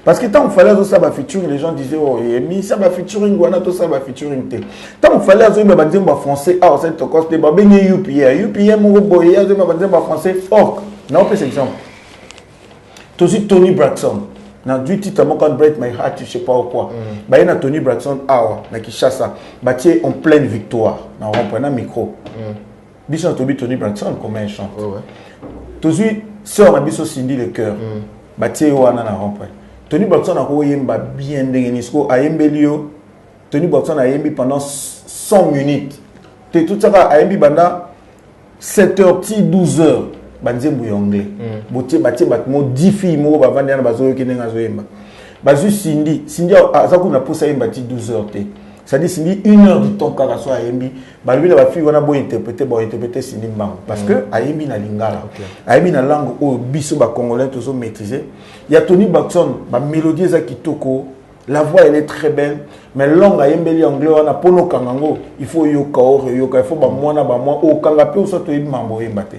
Parce que tant qu'il fallait ça va featuring, les gens disaient oh et ça va featuring wana to ça va featuring te. Tant qu'il fallait ça ba dire ba français ah c'est to coste ba benye UPA mon boy ya ba dire ba français orc. Non pas cet exemple. Aussi Tony Braxton. Dans du titre mon quand Break My Heart je sais pas quoi. Ba yana Tony Braxton awa na Kinshasa. Ba tie en pleine victoire. Na reprenant micro. Biso Tony Braxton comment il chante. Toujours sœur na biso Cindy le cœur. Ba tie wana na reprenant. Tony Braxton a yemba bien déganisko a yembelio. Tony Braxton a yembi pendant 100 minutes. Tout ça a yembi banda 7h 12h. Banzembu anglais. Botie batmo 10 filles mo ba vandi na bazo kenenga zo yemba. Bazu Cindy azaku na posa yemba 12h te. Ça dit Cindy 1 heure du temps kaka so a yembi. Ba lui la fille wana bo interpréter Cindy Mbango parce que a yembi na lingala. A yembi na langue o biso ba congolais tous maîtriser. Il y a Tony Braxton, ma mélodie za kitoko, la voix elle est très belle, mais langue a yembeli anglais wana pono kangango, il faut yoka il faut ba mwana o kanga pe o soto yimambo yembate.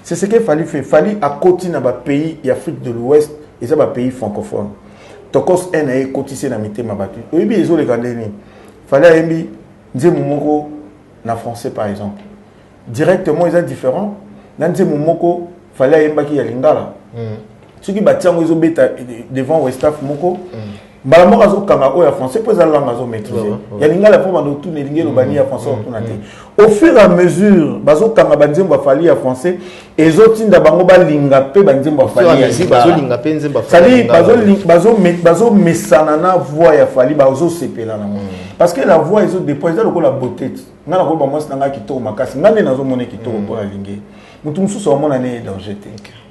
C'est ce qu'il fallait faire. Fallait à côté dans le pays d'Afrique de l'Ouest et ça va pays francophone. Tokos en cotisé na mité ma battu. Oui bien ils ont les gandeni. Fallait yembi nzemumoko na français par exemple. Directement ils sont différents. Dans nzemumoko fallait yemba ki ya lingala. Ceux qui battent ils ont bêta devant Westaf moko. Balamoko azo kanga o ya français pour la langue azo maîtriser. Ya lingala pour mando tout ne lingé no bani ya français tout naté. Au fur et à mesure bazo kanga banzemba fali ya français et zotinda bango ba linga pe banzemba fali ya bazo linga pe nzemba fali. Bazo mesana na voix ya fali bazo sepela na. Parce que la voix ils ont déposé le la beauté. Ngana ko ba moi nanga kitoko makasi ngane nazo mona kitoko pour la lingé. Mutu mususu wa mona ne danger te.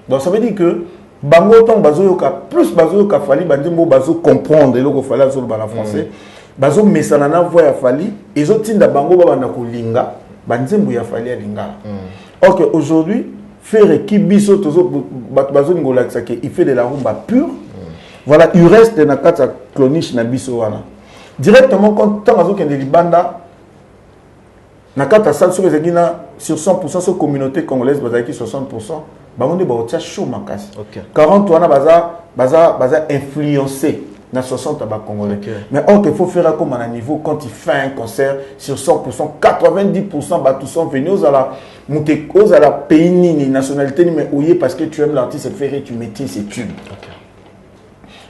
Donc ça veut dire que bango tong bazo yoka plus bazo yoka fali banzembo bazo comprendre le ko fali azolo bana français bazo mesana na voix ya fali ezo tinda bango ba bana ko linga banzembo ya fali ya lingala. OK aujourd'hui faire kibiso tozo bazo ngola tsake il fait de la rumba pure. Voilà il reste na kata cloniche na biso wana directement quand tant bazo kende libanda na kata ça sur 100% sur communauté congolaise bazaki 60%. Bangonde ba otia chaud makasi. 40 wana baza influencé na 60 ba congolais. Mais or qu'il faut faire comme à niveau quand il fait un concert sur 100%, 90% ba tous sont venus aux à la pays ni nationalité mais ouye parce que tu aimes l'artiste Ferré, tu maîtrises ses tubes.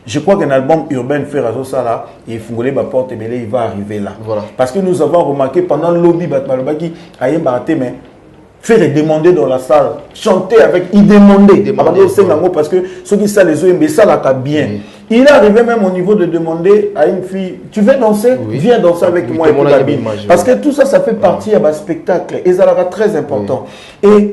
Je crois qu'un album urbain fait raison ça là et Fungolé ba porte belé il va arriver là. Voilà. Parce que nous avons remarqué pendant le lobby Batmalobaki ayem baraté mais faire demander dans la salle, chanter avec, il demandait parce que ceux qui savent les OMB, ça l'a bien. Il est arrivé même au niveau de demander à une fille, tu veux danser? Viens danser avec moi. Parce que tout ça, ça fait partie d'un spectacle et ça sera très important. Et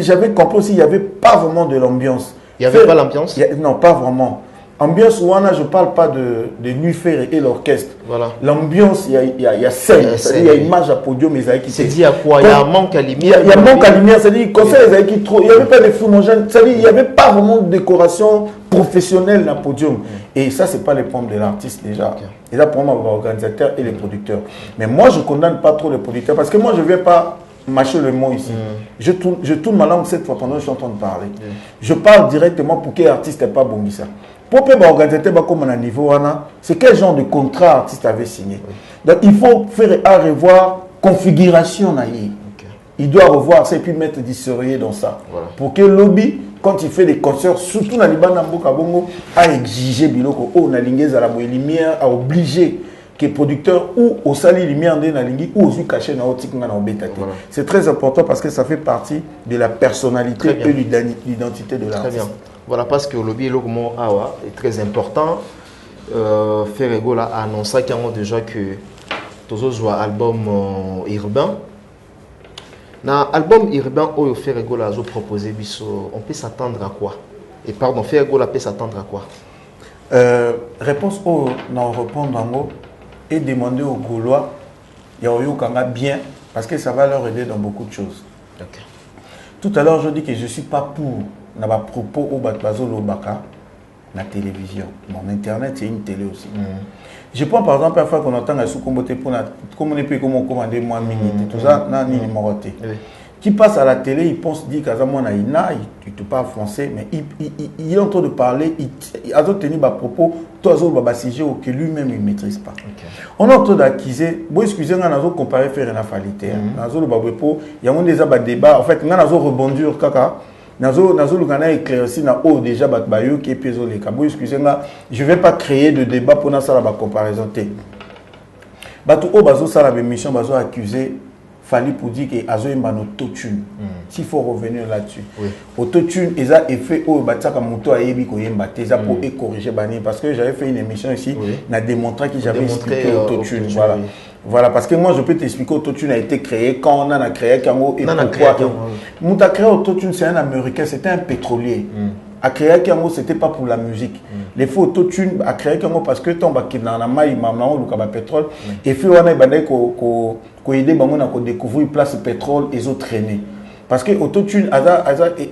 j'avais compris aussi, il n'y avait pas vraiment de l'ambiance. Il n'y avait pas l'ambiance? Non, pas vraiment. Ambiance Wana, je ne parle pas de Nuit Ferré et l'orchestre. Voilà. L'ambiance, il y a scène, il y a image à podium, mais c'est dit à quoi? Il y a un manque à lumière. Il y a un manque à lumière, c'est-à-dire qu'il n'y avait pas de fumogène, c'est-à-dire il n'y avait pas vraiment de décoration professionnelle dans le podium. Et ça, ce n'est pas les problèmes de l'artiste déjà. Et là, pour moi, les organisateurs et les producteurs. Mais moi, je ne condamne pas trop les producteurs parce que moi, je ne viens pas mâcher le mot ici. Je tourne ma langue cette fois pendant que je suis en train de parler. Je parle directement pour que l'artiste n'ait pas bon ça. Pour que l'organisateur comme à niveau, c'est quel genre de contrat l'artiste avait signé. Donc il faut faire à revoir configuration. Il doit revoir ça et puis mettre du sérieux dans ça. Voilà. Pour que le lobby, quand il fait des concerts, surtout dans les bandes Bongo, a exigé biloko o na linguez à la lumière, a obligé que les producteurs ou au sali lumière de na lingi ou aux caché na otik na obétate. C'est très important parce que ça fait partie de la personnalité et l'identité de l'artiste. Très bien. Voilà, parce que le lobby est très important. Ferrego a annoncé qu'il y a déjà que tous album urbain. Dans l'album urbain, Ferrego a proposé, on peut s'attendre à quoi? Et pardon, Ferrego peut s'attendre à quoi? Réponse au non répondre et demander aux Gaulois, il y a bien, parce que ça va leur aider dans beaucoup de choses. Okay. Tout à l'heure, je dis que je ne suis pas pour na propos au Batbazolo Baka, la télévision. Bon, Internet, c'est une télé aussi. Je prends par exemple la fois qu'on entend la sous-comboté pour la commander moins minute, tout ça, n'a ni numéro. Qui passe à la télé, il pense, dit qu'Azamouana Ina, il te parle français, mais il est en train de parler, il a tenu des propos, toi, sujet que lui-même il ne maîtrise pas. Okay. On est en train d'acquiser, bon, excusez-moi, on a comparé faire une afalité. Il y a déjà des débats, en fait, on a rebondir, kaka. Nazo lugana éclairci na o déjà batbayo qui est peso les cabo excusez-moi je vais pas créer de débat pour na sala ba comparaison té batu o bazo sala be mission bazo accuser Fali pour dire que azo imba no autotune s'il faut revenir là-dessus autotune eza effet o bataka moto ayebi ko yemba té za pour corriger bani parce que j'avais fait une émission ici n'a démontré que j'avais expliqué autotune voilà. Voilà, parce que moi je peux t'expliquer autotune a été créé quand on en a créé Kango et pourquoi. Mouta créé autotune, c'est un Américain, c'était un pétrolier. A créé Kango, c'était pas pour la musique. Les faux autotune a créé Kango parce que ton bakit dans la maille, maman ou le pétrole, et fait on a bandé ko aider bango na ko découvrir place pétrole et autres traîner. Parce que autotune,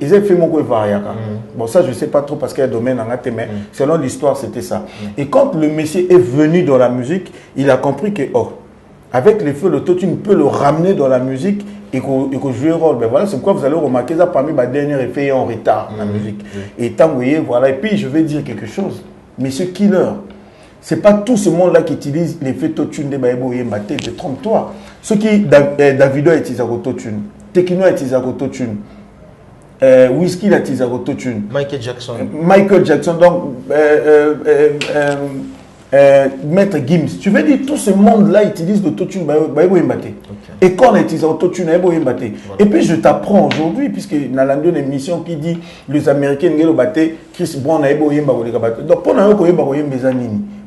ils ont fait mon variaka. Bon, ça, je ne sais pas trop parce qu'il y a un domaine en AT, mais selon l'histoire, c'était ça. Et quand le monsieur est venu dans la musique, il a compris que, avec les feux, l'autotune peut le ramener dans la musique et qu'on joue un rôle. Ben voilà, c'est quoi vous allez remarquer ça parmi les derniers effets en retard dans la musique. Et tant vous voyez, voilà. Et puis, je vais dire quelque chose. Monsieur Killer, ce n'est pas tout ce monde-là qui utilise l'effet autotune de Baïbo et Mbaté. Trompe-toi. Ceux qui, Davido utilise l'autotune. Tekino utilise l'autotune. Whiskey utilise l'autotune. Michael Jackson. Donc, Maître Gims. Tu veux dire tout ce monde-là utilise l'autotune Baïbo et Mbaté. Et quand on utilise l'autotune Baïbo et Mbaté. Et puis je t'apprends aujourd'hui, puisque dans la une émission qui dit les Américains Ngelo Baté, Chris Brown Baïbo et Mbaté. Donc pour nous,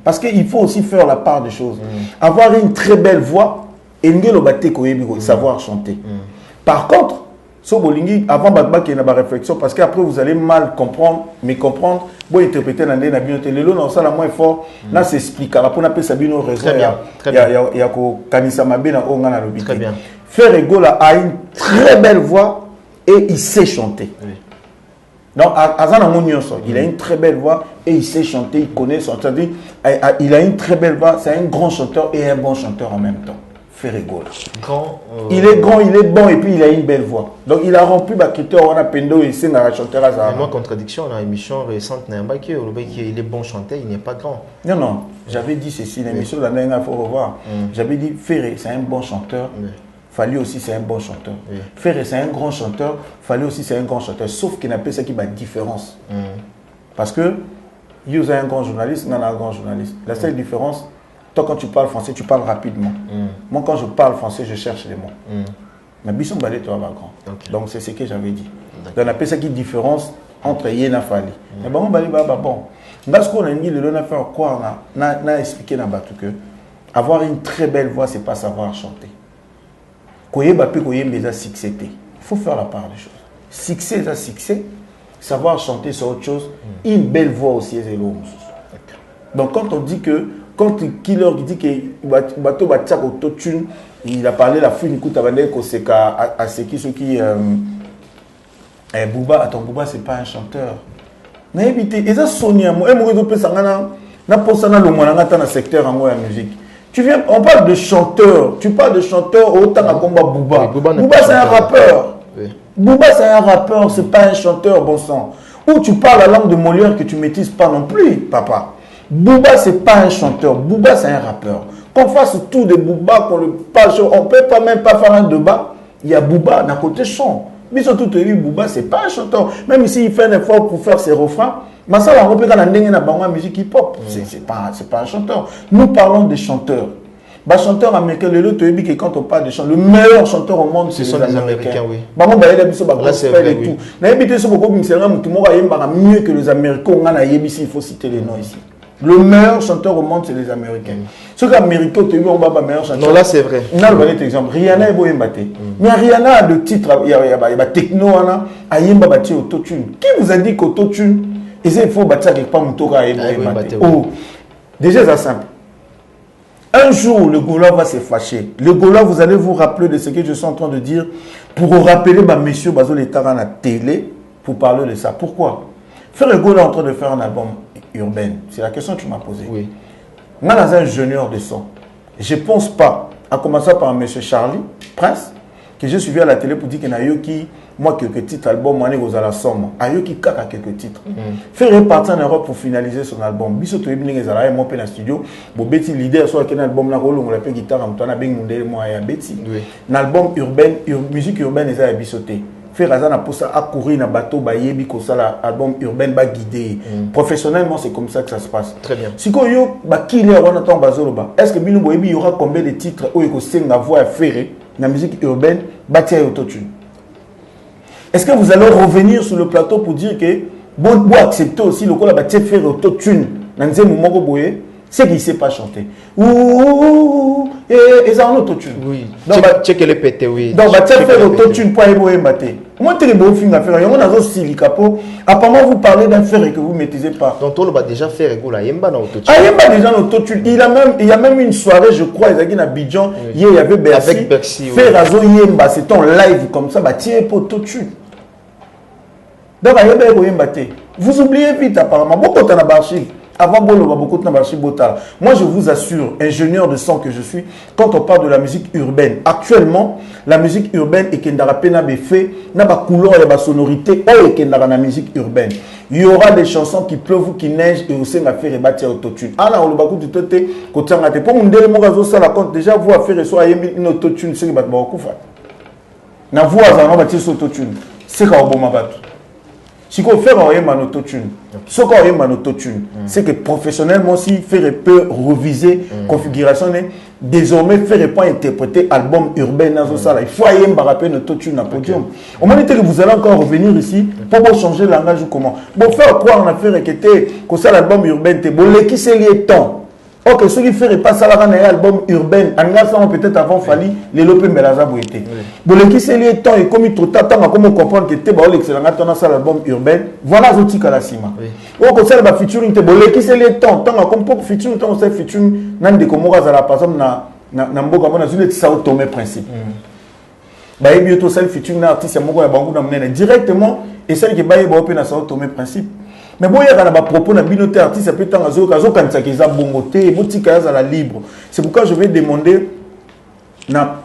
parce qu'il faut aussi faire la part des choses. Avoir une très belle voix et Ngelo Baté savoir chanter. Par contre, avant qu'il y ait une réflexion, parce qu'après vous allez mal comprendre, mais comprendre, vous interpréter dans les nabions, le lot, non, ça la moins fort, là c'est expliquera, pour n'appeler Sabino raison, il y a Kanisa Mabena, très bien. Ferrego a une très belle voix et il sait chanter. Donc, il a une très belle voix et il sait chanter, il connaît son chanteur. Il a une très belle voix, c'est un grand chanteur et un bon chanteur en même temps. Ferrego. Il est grand, il est bon et puis il a une belle voix. Donc il a rempli ma critère, on a pendo et c'est un chanteur à ça. Moi, contradiction, dans l'émission récente, il est bon chanteur, il n'est pas grand. Non, j'avais dit ceci, l'émission de il faut revoir. J'avais dit Ferré, c'est un bon chanteur. Fali aussi, c'est un bon chanteur. Ferré, c'est un grand chanteur. Fali aussi, c'est un grand chanteur. Sauf qu'il n'a pas ça qui va différence. Parce que, il y a un grand journaliste, il y a un grand journaliste. La seule différence, toi, quand tu parles français, tu parles rapidement. Moi, quand je parle français, je cherche les mots. Mais Bisson Balé, toi, va grand. Donc, c'est ce que j'avais dit. Donc, on appelle ça qui différence entre Yéna et Fali. Mais bon, Balé, bon. Parce qu'on a dit, le a fait quoi, on a expliqué dans Batou que avoir une très belle voix, ce n'est pas savoir chanter. Il faut faire la part des choses. Succès, c'est succès. Savoir chanter, c'est autre chose. Une belle voix aussi, c'est l'homme. Donc quand on dit que, quand Killer dit que bateau batchak autotune, il a parlé la fouine écoute c'est à ce qui Bouba, attends, Bouba c'est pas un chanteur. Mais évitez, et ça Sonia, moi je peux sangana na posana le mwana dans le secteur en la musique. Tu viens, on parle de chanteur, tu parles de chanteur autant à combat Bouba. Oui, Bouba c'est un rappeur. Oui. Bouba c'est un rappeur, c'est pas un chanteur, bon sang. Ou tu parles la langue de Molière que tu maîtrises pas non plus, papa. Bouba c'est pas un chanteur, Bouba c'est un rappeur. Qu'on fasse tout de Bouba, qu'on le parle, on peut pas même pas faire un débat. Il y a Bouba d'un côté chant. Mais surtout Bouba c'est pas un chanteur. Même si il fait un effort pour faire ses refrains, mais ça va reprendre la musique hip-hop. C'est pas un chanteur. Nous parlons des chanteurs. Les chanteurs américains, que quand on parle de chanteurs, le meilleur chanteur au monde, ce sont les Américains. Oui. Là, c'est vrai. Tout. Mieux que les Américains, il faut citer les noms ici. Le meilleur chanteur au monde, c'est les Américains. Ceux qui Américains, tu vois, on meilleur chanteur. Non, là, c'est vrai. On a un exemple. Rihanna est beau Mbaté. Mais Rihanna a le titre, il y a techno, il y a autotune. Qui vous a dit qu'autotune, il faut bâtir quelque part Mbaté? Oh, déjà, c'est simple. Un jour, le Gola va se fâcher. Le Gola, vous allez vous rappeler de ce que je suis en train de dire pour rappeler monsieur Bazo Letara à la télé pour parler de ça. Pourquoi? Faire le Gola en train de faire un album urbain, c'est la question que tu m'as posée. Oui. Moi, dans un ingénieur de son, je ne pense pas, à commencer par monsieur Charlie Prince, que j'ai suivi à la télé pour dire qu'il y a eu qui, moi, quelques titres albums, moi, aux à la somme, il y a eu qui caca quelques titres. Faire repartir en Europe pour finaliser son album. Bisoto Ibn Ezara, moi, dans le studio, bon, Betty, l'idée, soit qu'il y a un album, là, on l'appelle guitare, en temps, avec Mundé, moi, et Betty. L'album urbain, musique urbaine, ils ont bisoté. Faire Azana pour ça, à courir dans le bateau, bayebi, comme ça, l'album urbain, va guider. Professionnellement, c'est comme ça que ça se passe. Très bien. Si vous avez qui est on attend Bazoloba, est-ce que Bilou Boyebi, il y aura combien de titres où il y a une voix à faire dans la musique urbaine, bâtie à autotune? Est-ce que vous allez revenir sur le plateau pour dire que vous acceptez aussi le coup de bâtir faire autotune dans le moment où vous c'est qu'il ne sait pas chanter. Ouh, et ça en autotune. Oui. Donc, check les pété, oui. Donc, bâtir faire autotune pour aller battre. Moi, je suis bon film à faire. Il y a un silica. Apparemment, vous parlez d'un fer que vous ne maîtrisez pas. Donc, on va déjà faire Egola Yemba dans autotune. Ah, Yemba déjà dans autotune. Il y a même une soirée, je crois, il y a Abidjan. Il y avait Bercy. Avec Bercy. Faire Azo Yemba, c'est en live comme ça, tiens pour autotune. Donc, vous oubliez vite, apparemment. Beaucoup de barchi. Avant beaucoup de barchi botal. Moi, je vous assure, ingénieur de son que je suis, quand on parle de la musique urbaine, actuellement, la musique urbaine est qu'il n'y a pas de fait, n'a pas couleur et de sonorité, et qu'il n'y a pas de musique urbaine. Il y aura des chansons qui pleuvent, qui neigent, et aussi ma faire bâtir autotune. Ah là, on le beaucoup du tout, côté en pour mon dernier mot, ça la compte déjà, vous à faire soit une autotune, c'est que vous avez beaucoup fait. Na vous à faire bâtir autotune, c'est quand vous m'avez. Si vous faites un autotune, ce qu'on a un autotune, c'est que professionnellement, si faire peut reviser configuration, désormais faire pas interpréter album urbain dans ça, il faut aller me rappeler un autotune à podium. Au moment où vous allez encore revenir ici pour changer le langage ou comment. Bon, faire quoi on a fait que ça l'album urbain, bon, qui c'est lié temps. Ok, ceux qui font pas ça là dans un album urbain, en peut-être avant Fali, les lopes melaza boité. Bon, les qui c'est lié temps et comme il trop temps, comment comprendre que t'es bon l'excellent dans ça l'album urbain, voilà zoti kalasima. Au conseil ba featuring t'es bon, les qui c'est lié temps, comme pour featuring temps c'est featuring nan de comme à la personne na mboka mona zule ça automé principe. Bah et bientôt celle featuring na artiste ya moko ya bangu na mnene directement et celle qui ba yeba na ça automé principe. Mais bon, il y a un propos dans le artiste, ça peut être un la libre. C'est pourquoi je vais demander à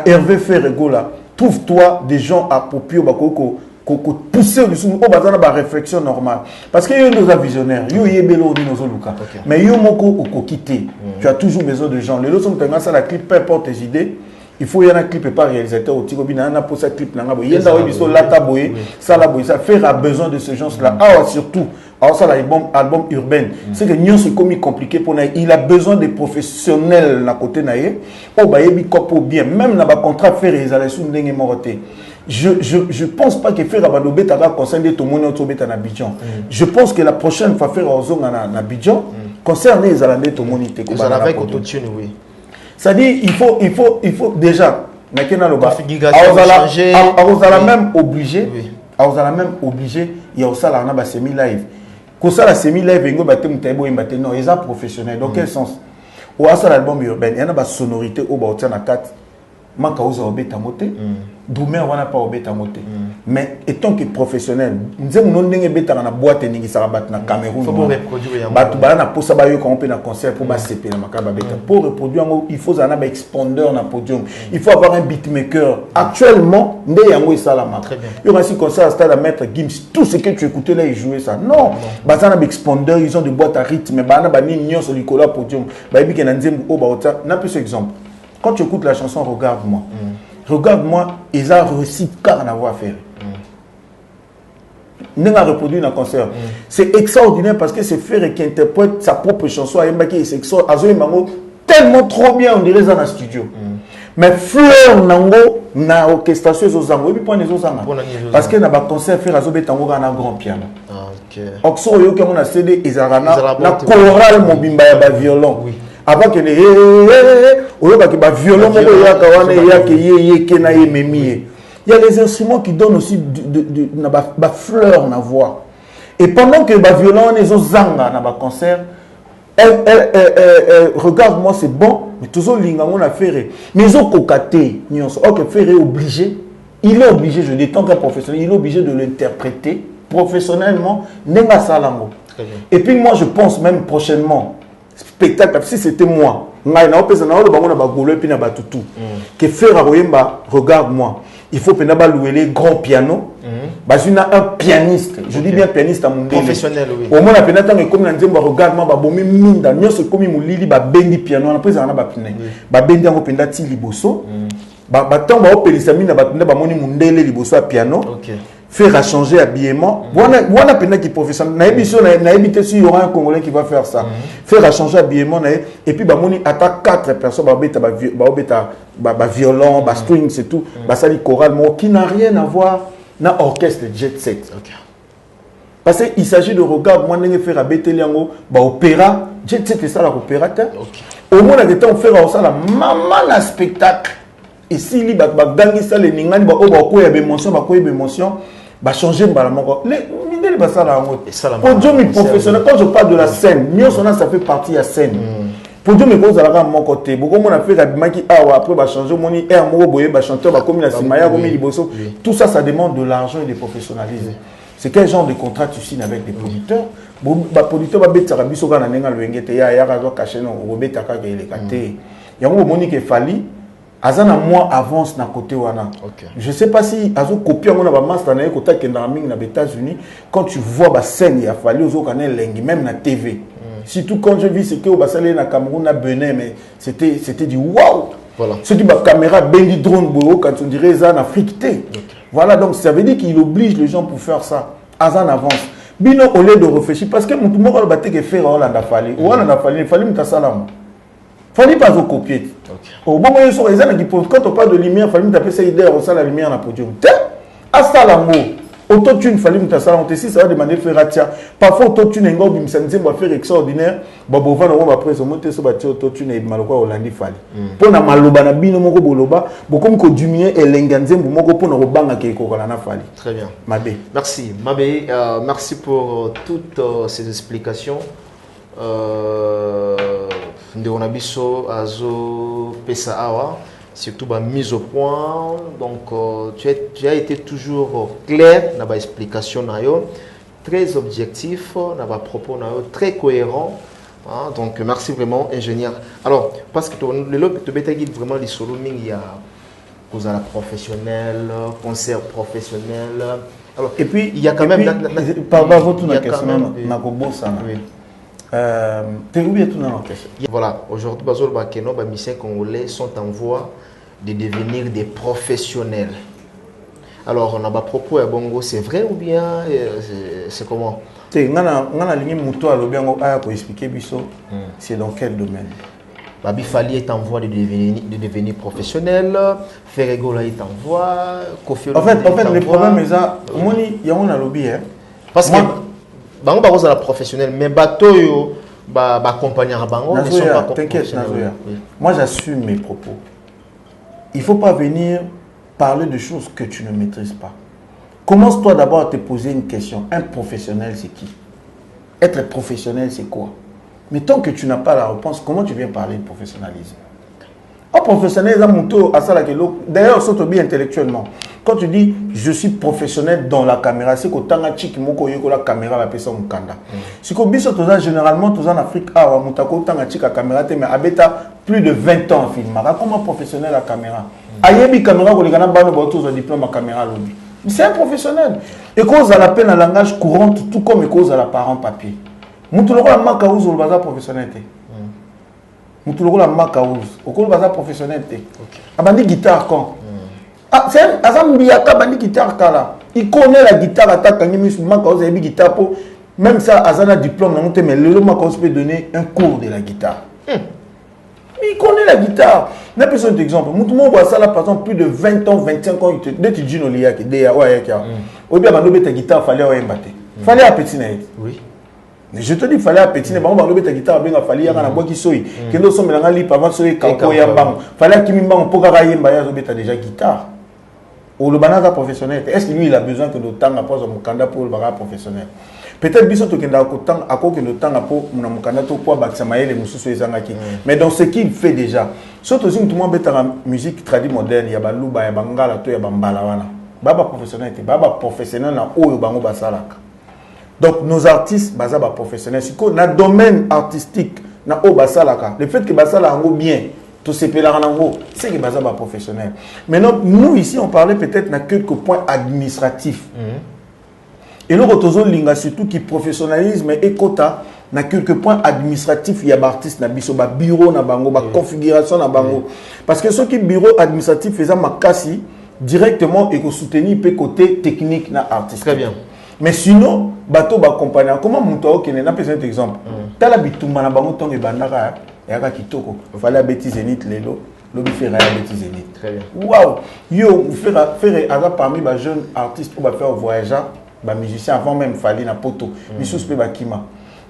Hervé Ferregola, trouve-toi des gens appropriés pour pousser la réflexion normale. Parce qu'il y a des visionnaires, il y a des mais il y a des tu as toujours besoin de gens. Les autres sont à la clip, peu importe tes idées. Il faut y avoir un clip et pas réalisateur au Tigobi, il y a un clip, il y a ça fait besoin de ce genre-là. Ah, surtout, ça l'album urbain. C'est que nous c'est comme compliqué pour nous. Il a besoin de professionnels à côté naïe. Oh bah il bien. Même dans le contrat faire les allations n'engagent morté. Je pense pas que faire Abadobé t'aga concerne tout le monde autour de Abidjan. Je pense que la prochaine fois faire Ozon en Abidjan concerne les Alandais tout le monde. Vous en avez autotune, oui. C'est-à-dire il faut déjà même obligé il y a aussi la semi live Quand ça la semi live ingo batte mutaibo imbate non, ils sont professionnels. Dans quel sens? Ou à ça l'album urbain, il y a une sonorité au bas na 4. Manque à obéta moté. Doumé on n'a pas obéta moté. Mais étant que professionnel, nous avons n'engé bêta dans la boîte et n'engé ça na Cameroun. Faut pour reproduire. Batu bala na posa ba yo quand on peut na concert pour ba CP na makaba bêta. Pour reproduire il faut un expandeur na podium. Il faut avoir un beatmaker. Actuellement, ndé yango salama. Très bien. Il y a aussi concert à stade à mettre Gims. Tout ce que tu écoutais là, ils jouaient ça. Non. Bah ça na expandeur, ils ont des boîtes à rythme. Bah na ba ni nyon sur le cola podium. Bah ibi que na nzembo o ba ota. Na plus exemple. Quand tu écoutes la chanson Regarde-moi, Regarde-moi, ils ont réussi car n'avoir à faire. Nous avons reproduit un concert. C'est extraordinaire parce que c'est Ferré qui interprète sa propre chanson à Mbaki et c'est tellement trop bien, on dirait dans le studio. Mais Fleur Nango, na orchestration aux Zango, et puis point les autres parce que dans le concert, Ferré Azobé Tango a un grand piano. Oxo Yo qui a CD, ils ont la chorale Mobimba ya violon. Avant que les violon, il y a les instruments qui donnent aussi de fleurs na voix. Et pendant que les violon les autres zanga na concert, regarde-moi c'est bon, mais toujours l'ingamon a fait. Mais ils ont cocaté, ok faire obligé, il est obligé, je dis tant qu'un professionnel, il est obligé de l'interpréter professionnellement, nenga salango. Et puis moi je pense même prochainement. Spectacle, si c'était moi, que faire regarde-moi, il faut louer les grands pianos. Il a un pianiste, je dis bien pianiste à mon professionnel, oui. Au moins, comme regarde-moi, comme il bendi piano, on a pris un bendi en openda ti liboso, piano. Faire changer habillement. Voilà peine qui professionnel. N'habite il y aura un Congolais qui va faire ça. Faire changer habillement et puis moni attaque 4 personnes violon, string c'est tout. Ça dit choral qui n'a rien à voir na orchestre jet set. Parce qu'il s'agit de regarder moi n'ai faire abeter liango opéra jet set c'est ça l'opérateur. Au moins la temps faire ça la maman na spectacle. Et si li gangi ça les ningani ko ya émotion va changer mbalamoko les mindeli ba sala ngo podium professionnel quand je parle de la scène mieux ça fait partie de la scène podium me pose la mon côté beaucoup mon affaire abimaki après va changer moni air moko boye ba chanteur ba comme la simaya comme liboso tout ça ça demande de l'argent et du professionnalisme. C'est quel genre de contrat tu signes avec des producteurs? Ba producteur ba betaka biso kana nenga lwengete ya razo cacher non robetaka ke le kate yango moni ke fali Azana moi avance na côté wana. Je sais pas si azo copier mon ba master na côté kendaming na États-Unis quand tu vois ba scène il a fallu aux canal lengi même na TV. Surtout quand je vis ce que au basalé na Cameroun na Benin mais c'était du waouh. Voilà. C'est du ba caméra bendi drone boyo quand on dirait ça en Afrique té. Voilà donc ça veut dire qu'il oblige les gens pour faire ça. Azan avance. Bino au lieu de réfléchir parce que mon tout monde va que faire Hollande a fallu. Hollande a fallu, il fallait me salam. Fallait pas copier. Au moment où ils ont quand on parle de lumière, il fallait taper cette idée on la lumière dans le podium. Hasta l'amour. Autotune, il fallait me ça si ça va demander faire ratia. Parfois autotune ngo bimsanze va faire extraordinaire. Babo va no va presse monter so bati autotune et maloko Hollande fallait. Pour na maloba na bino moko boloba, beaucoup ko diminuer elenganze moko pour na robanga ke ko na fallait. Très bien. Mabé. Merci. Mabé, merci pour toutes ces explications. On a biso azo pesa awa surtout ba mise au point donc tu as été toujours clair dans ba explication na yo très objectif dans ba propos na yo très cohérent hein? Donc merci vraiment ingénieur. Alors parce que le lobe te beta guide vraiment les solo ming il y a cause à la professionnelle concert professionnel. Alors et puis il y a quand même par votre question na ko bossa na voilà, aujourd'hui, les musiciens congolais sont en voie de devenir des professionnels. Alors, on a un propos à Bongo, c'est vrai ou bien c'est comment? C'est dans quel domaine? Babi Fali est en voie de devenir professionnel, Ferregola est en voie, Kofi En fait, le problème est ça, il y a un lobby. Parce que bango baroza la professionnel mais bateau yo ba accompagner bango ne sont pas t'inquiète moi j'assume mes propos. Il faut pas venir parler de choses que tu ne maîtrises pas. Commence toi d'abord à te poser une question. Un professionnel c'est qui? Être professionnel, c'est quoi? Mais tant que tu n'as pas la réponse, comment tu viens parler de professionnalisme? Un professionnel, d'ailleurs, surtout bien intellectuellement. Quand tu dis je suis professionnel dans la caméra, c'est que tu as la caméra la personne mukanda. Si que généralement tous en Afrique, la caméra, mais abeta plus de 20 ans en film. Comment professionnel la caméra? Ayebi caméra ko lekana bano ba tous diplôme à caméra lobby. C'est un professionnel. Et cause à la peine en langage courant tout comme cause à la parent papier. Mutulo la makaouzo le bazar professionnel. Mutulo la makaouzo, au col bazar professionnel. Abandi guitare quand c'est un Azambiaka bandi guitare kala. Il connaît la guitare attaque quand il makaouzo et guitare pour même ça azana diplôme non mais le makaouzo peut donner un cours de la guitare. Il connaît la guitare. N'a pas un exemple. Moutoumou voit ça là par exemple plus de 20 ans, 25 ans, dès que tu dis no liaki, au bien abandonner ta guitare, fallait embattre. Fallait à petit naïf. Oui. Je te dis fallait à petit naïf. Bon, abandonner ta guitare, bien fallait y avoir un bois qui soy. Que nous sommes dans l'île avant soy kako yambam. Fallait qu'il m'y manque pour gagner mbaya zobeta déjà guitare. Ou le banaza professionnel. Est-ce que lui il a besoin que nous temps après son mukanda pour le bagage professionnel? Peut-être biso to kenda ko temps à quoi que nous temps pour mon mukanda to pour baksamaye les mususu ezangaki. Mais dans ce qu'il fait déjà, surtout si tout le monde met en musique tradie moderne, il y a baluba, il y a bangala, il y a bambala wana. Baba professionnel, baba professionnel na oyo bango basalaka. Donc nos artistes bazaba professionnels, si ko na domaine artistique na o basalaka. Le fait que basala ngo bien tout ces c'est que bazaba professionnel. Maintenant, nous ici, on parlait peut-être dans quelques points administratifs. Et nous, linga surtout qui professionnalisme et quota dans quelques points administratifs, il y a des artistes, il y a des bureaux, des configurations. Parce que ceux qui bureau administratif faisaient ma casse directement et que soutenir le côté technique na artiste. Très bien. Mais sinon, bateau ba compagnie. Comment mon tao qui n'est pas un exemple. T'as l'habitude de bango tong et bandara. Il y a kitoko. Il fallait bêtiser zénith lelo. L'objet fait rien bêtiser zénith. Très bien. Waouh. Yo faire parmi les jeunes artistes pour faire voyager. Les musiciens avant même fallait na poto. Mais sous pe bakima.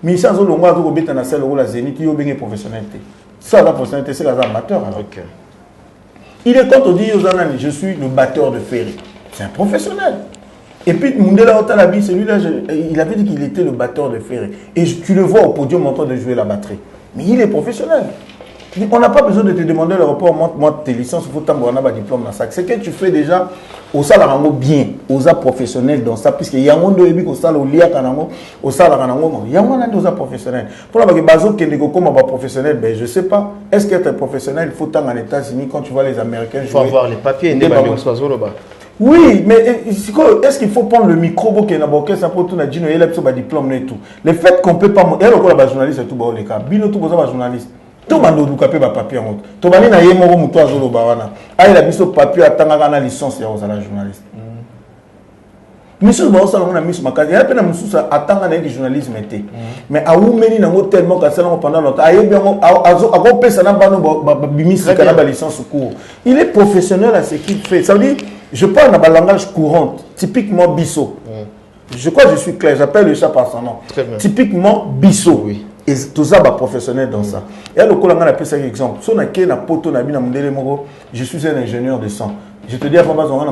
Mais sans le longo to beta na salle ou la zénith yo bien professionnalité. Ça la professionnalité c'est les amateurs. OK. Il est quand on dit je suis le batteur de ferry. C'est un professionnel. Et puis, Mundela Otalabi, celui-là, il avait dit qu'il était le batteur de ferry. Et tu le vois au podium en train de jouer la batterie. Mais il est professionnel. On n'a pas besoin de te demander le rapport, montre tes licences, il faut t'envoyer un diplôme dans ça. C'est que tu fais déjà au salaire bien, aux arts professionnels dans ça, puisque il y a un monde de au salaire au lia kanango, au salaire kanango, il y a un monde aux arts professionnels. Pour la bazo qui est comme un professionnel, ben je sais pas. Est-ce qu'être professionnel, il faut tant en États-Unis quand tu vois les Américains jouer. Il faut avoir les papiers, oui, mais est-ce qu'il faut prendre le micro pour qu'il y ait un pour tout le diplôme et tout. Le fait qu'on peut pas, et encore la journaliste et tout le cas, bino tout ça journaliste. Tout le monde a pas papier en route. Tout le monde a yémoro mouto à zolo bawana. Ah il a mis papier à tanga na licence ya la journaliste. Monsieur Baosa on a mis ma case. Il y a peine monsieur à tanga na journalisme était. Mais à où meni nango tellement que ça pendant longtemps. Ah bien a go pesa na bano bimisi kana ba licence cours. Il est professionnel à ce qu'il fait. Ça veut dire je parle dans le langage courant, typiquement bisso. Je crois que je suis clair, j'appelle le chat par son nom. Typiquement bisso. Oui. Et tout ça va professionnel dans ça. Et alors, quand on a appelé ça exemple, si on a un poteau, je suis un ingénieur de son. Je te dis, avant, on a un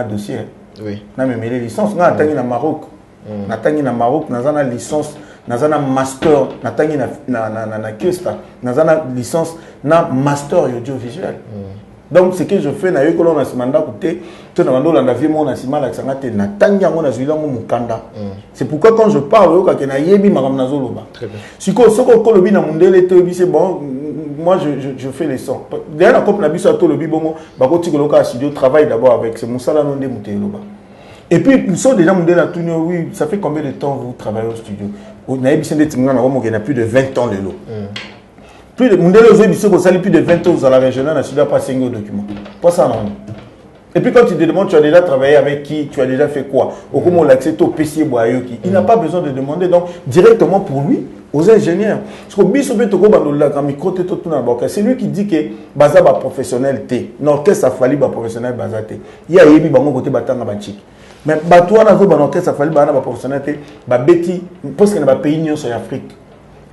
dossier. Oui. On a mes licences. On a atteint au Maroc. On a atteint au Maroc. On a une licence. On a un master. On a atteint on a une licence. On a un master audiovisuel. Donc, ce que je fais, c'est pourquoi quand je parle, moi je fais les sons. D'ailleurs, je travaille d'abord avec ce et puis, ils sont déjà oui, ça fait combien de temps vous travaillez au studio? Il y a plus de 20 ans. Plus de plus de 20 ans à la régionale, je ne suis pas signé au document. Pas ça, non. Et puis quand tu te demandes, tu as déjà travaillé avec qui, tu as déjà fait quoi? Au comment l'accès au PC Boayoki. Il n'a pas besoin de demander, donc directement pour lui, aux ingénieurs. C'est lui qui dit que Baza va professionnel T. Non, qu'est-ce que ça fallu va professionnel Baza T. Il y a Yébi Bango côté Batanga Bachik. Mais Batouana Zoba, qu'est-ce que ça fallu va professionnel T. Babeti, parce qu'il n'y a pas de pays sur l'Afrique.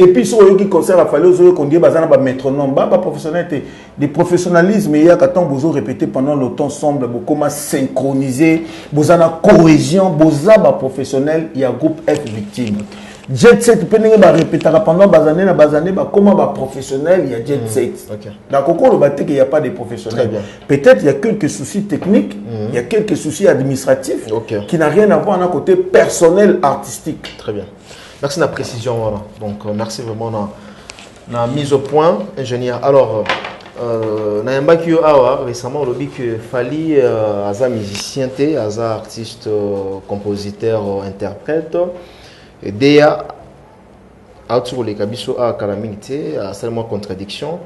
Et puis, ceux qui conservent, il fallait qu'on dise que métronome, professionnalité, des professionnalisme, il y a quand vous répété pendant le temps ensemble, comment synchroniser, vous avez cohésion, vous avez professionnel, il y a groupe F victime. Jet set, tu peux répéter pendant des années, comment professionnel, il y a jet set. Dans Coco, il n'y a pas de professionnels. Peut-être il y a quelques soucis techniques, il y a quelques soucis administratifs qui n'ont rien à voir d'un côté personnel, artistique. Très bien. Merci de la précision. Voilà. Donc, merci vraiment de la mise au point, ingénieur. Alors, récemment, on a dit que Fally est un musicien, un artiste, compositeur, interprète. Et déjà, autour les cabisso à calamité, à seulement contradiction,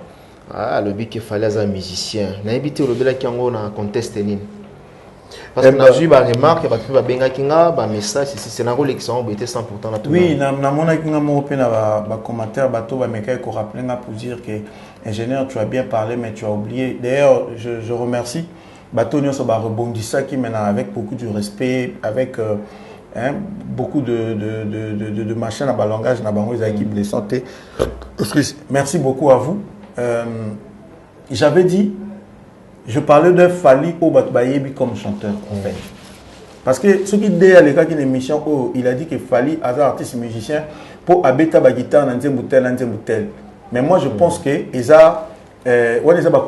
le but qu'il fallait un musicien. N'a évité le bel qui en a contesté. Parce que j'ai eu des remarques, des messages, c'est un rôle qui sont été 100% naturel. Oui, dans commentaire, pour dire que ingénieur, tu as bien parlé, mais tu as oublié. D'ailleurs, je remercie Batonio Soba rebondissant qui maintenant avec beaucoup de respect, avec beaucoup de machins dans le langage, dans les équipes de santé. Merci beaucoup à vous. J'avais dit, je parlais de Fally au Batbayebi comme chanteur, en fait. Parce que ce qui dit à l'écart d'une émission, il a dit que Fally, un artiste musicien, pour habiter la guitare dans un bouteille. Mais moi, je pense que ça,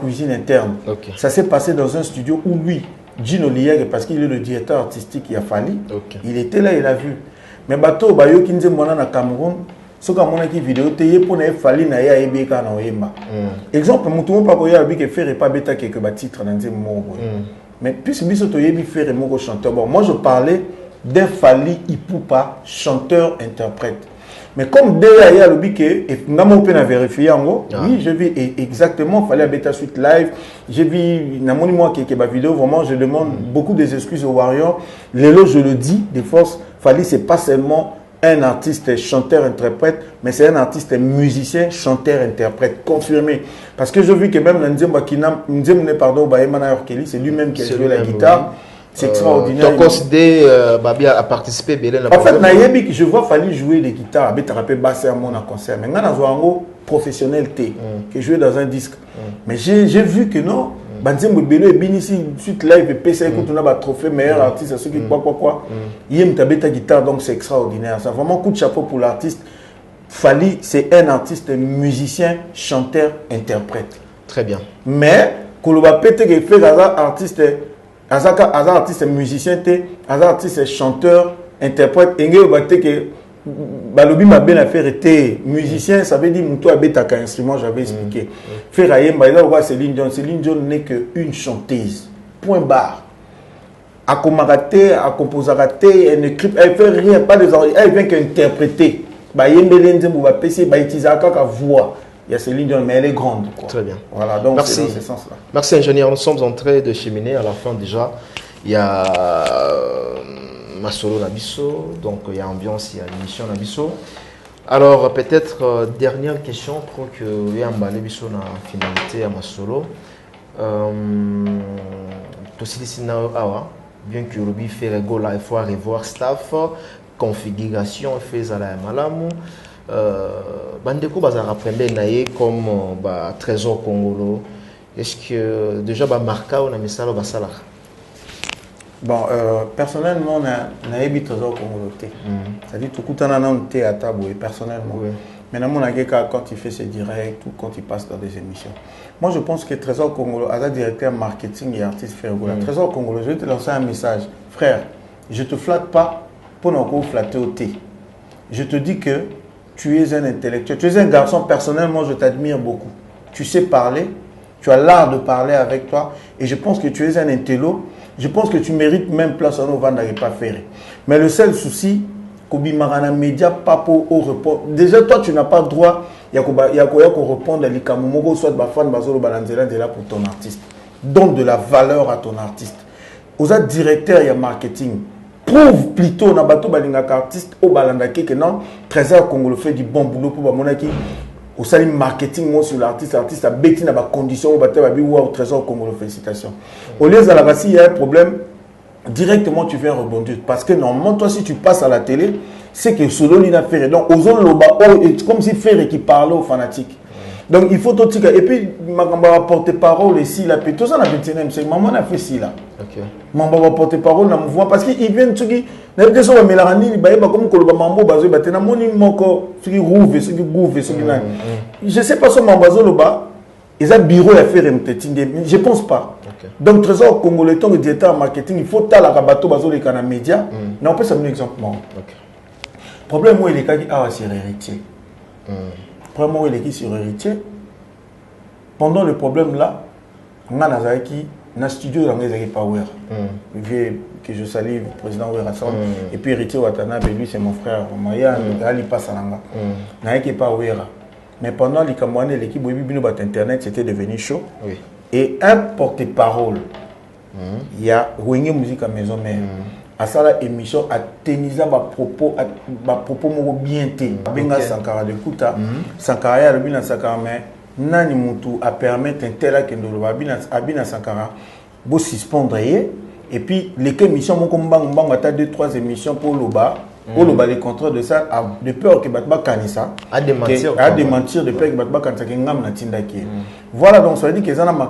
cuisine interne. Ça s'est passé dans un studio où lui, Gino Liègue, parce qu'il est le directeur artistique, il a Fally. Il était là, il a vu. Mais bateau, bayo qui nous a Cameroun, ce qu'on a qui vidéo, tu pour ne Fally na ya ebeka na oyemba. Exemple, mon pas koya abi que faire pas bêta quelques titres dans un mot. Mais puisque biso to yebi faire mon chanteur. Bon, moi je parlais d'un Fally Ipupa, chanteur interprète. Mais comme déjà il y a le bique et n'amont pas vérifier en gros, oui, je vis exactement Fally à Beta Suite Live, j'ai vu n'amont moi qui est ma vidéo, vraiment je demande beaucoup des excuses aux Warriors. Lélo, je le dis, des forces, Fally c'est pas seulement un artiste chanteur-interprète, mais c'est un artiste musicien, chanteur-interprète, confirmé. Parce que je vis que même c'est lui-même qui a joué la guitare. C'est extraordinaire. Tu considères à participer en fait, je vois Fally jouer les guitares, avec basse à mon concert. Mais quand on a professionnel qui jouait dans un disque. Mais j'ai vu que non. Banzembo Bello et Binici suite live et PC écoute on a un trophée meilleur artiste à ceux qui quoi. Il aime ta guitare donc c'est extraordinaire. Ça vraiment coup de chapeau pour l'artiste. Fally c'est un artiste musicien, chanteur, interprète. Très bien. Mais Koloba Pété qui fait artiste artiste musicien, artiste chanteur, interprète, Balobi m'a bien affaire était musicien, ça veut dire Moutou Abeta qu'un instrument, j'avais expliqué. Faire Ayem, Céline Dion n'est qu'une chanteuse. Point barre. À comaraté, à composaraté, elle ne fait rien, pas des oreilles, elle vient qu'interpréter. Voix. Il y a Céline Dion, mais elle est grande. Quoi. Très bien. Voilà, donc merci. C'est dans ce sens-là. Merci ingénieur, nous sommes en train de cheminer à la fin déjà. Il y a Masolo Nabiso, donc il y a ambiance, il y a l'émission Nabiso. Alors peut-être dernière question pour que il y ait un balai biso na finalité à Masolo. Bien que Ruby fait le là, il faut revoir staff, configuration, fait à la malamu. Bandeko bazara prendre naie comme trésor congolo. Est-ce que déjà marqué on a mis ça au basala? Bon, personnellement, on a un trésor congolais. C'est-à-dire tout le temps, on est à table, personnellement. Mais quand il fait ses directs ou quand il passe dans des émissions. Moi, je pense que Trésor Congolo, à la directeur marketing et artiste Fergola, Trésor Congolo, je vais te lancer un message. Frère, je ne te flatte pas pour nous flatter au thé. Je te dis que tu es un intellectuel. Tu es un garçon, personnellement, je t'admire beaucoup. Tu sais parler, tu as l'art de parler avec toi. Et je pense que tu es un intello. Je pense que tu mérites même place en Ovanda et pas faire. Mais le seul souci, Kobi Marana Média, pas pour répondre. Déjà, toi, tu n'as pas le droit. Il y a qu'on réponde à l'Ikamomogo, soit Bafan, Bazolo, Balanzela, là pour ton artiste. Donne de la valeur à ton artiste. Aux autres directeurs, il y a marketing. Prouve plutôt, na bateau balingaka artiste, au balandaki, que non, Trésor Congolo fait du bon boulot pour Bamonaki. Au salut marketing, moi sur l'artiste a bêti dans les conditions où au Trésor Congolo, félicitations. Au lieu de la il y a un problème, directement tu viens rebondir. Parce que normalement, toi, si tu passes à la télé, c'est que Solo n'a fait. Donc, aux zones loba, c'est comme si Ferré qui parlait aux fanatiques. Donc il faut tout tika. Et puis maman va porter parole ici là, puis tout ça na 21e siècle. Maman a fait ci là. OK. Maman va porter parole dans le mouvement parce qu'ils viennent tout qui na des gens melarani ba comme koloba mambo bazo ba tena moni moko ce qui rouve ce qui gouve ce qui là. Je sais pas son mambazo loba. Ils ont bureau à faire je pense pas. Okay. Donc trésor congolais tant que directeur marketing il faut tala kabato bazo les canaux médias. Non on peut ça un exemple. OK. Problème où il est qui sur héritier. Problème où il est qui sur héritier. Pendant le problème là, on a Nazaki na studio dans les Power. Que je salue le président Ouerasson et puis héritier Watanabe lui c'est mon frère Maya Ali Passalanga. Nazaki Power. Mais pendant les Camerounais, l'équipe Bino Internet, c'était devenu chaud. Oui. Et un porte-parole, il y a Wenge Musique à Maison Mère. À ça, l'émission a tenu à propos bien té. Benga Sankara de Kouta, Sankara a le Sankara, mais Nani Moutou a permis un tel à Abina Sankara de suspendre. Et puis, les émissions, on a 2-3 émissions pour l'Oba. Les contrats de ça, de peur que Batba Kanissa a démentir de peur que Batba Kanissa Ngam Natinda qui. Voilà donc ça veut dire que ça n'a pas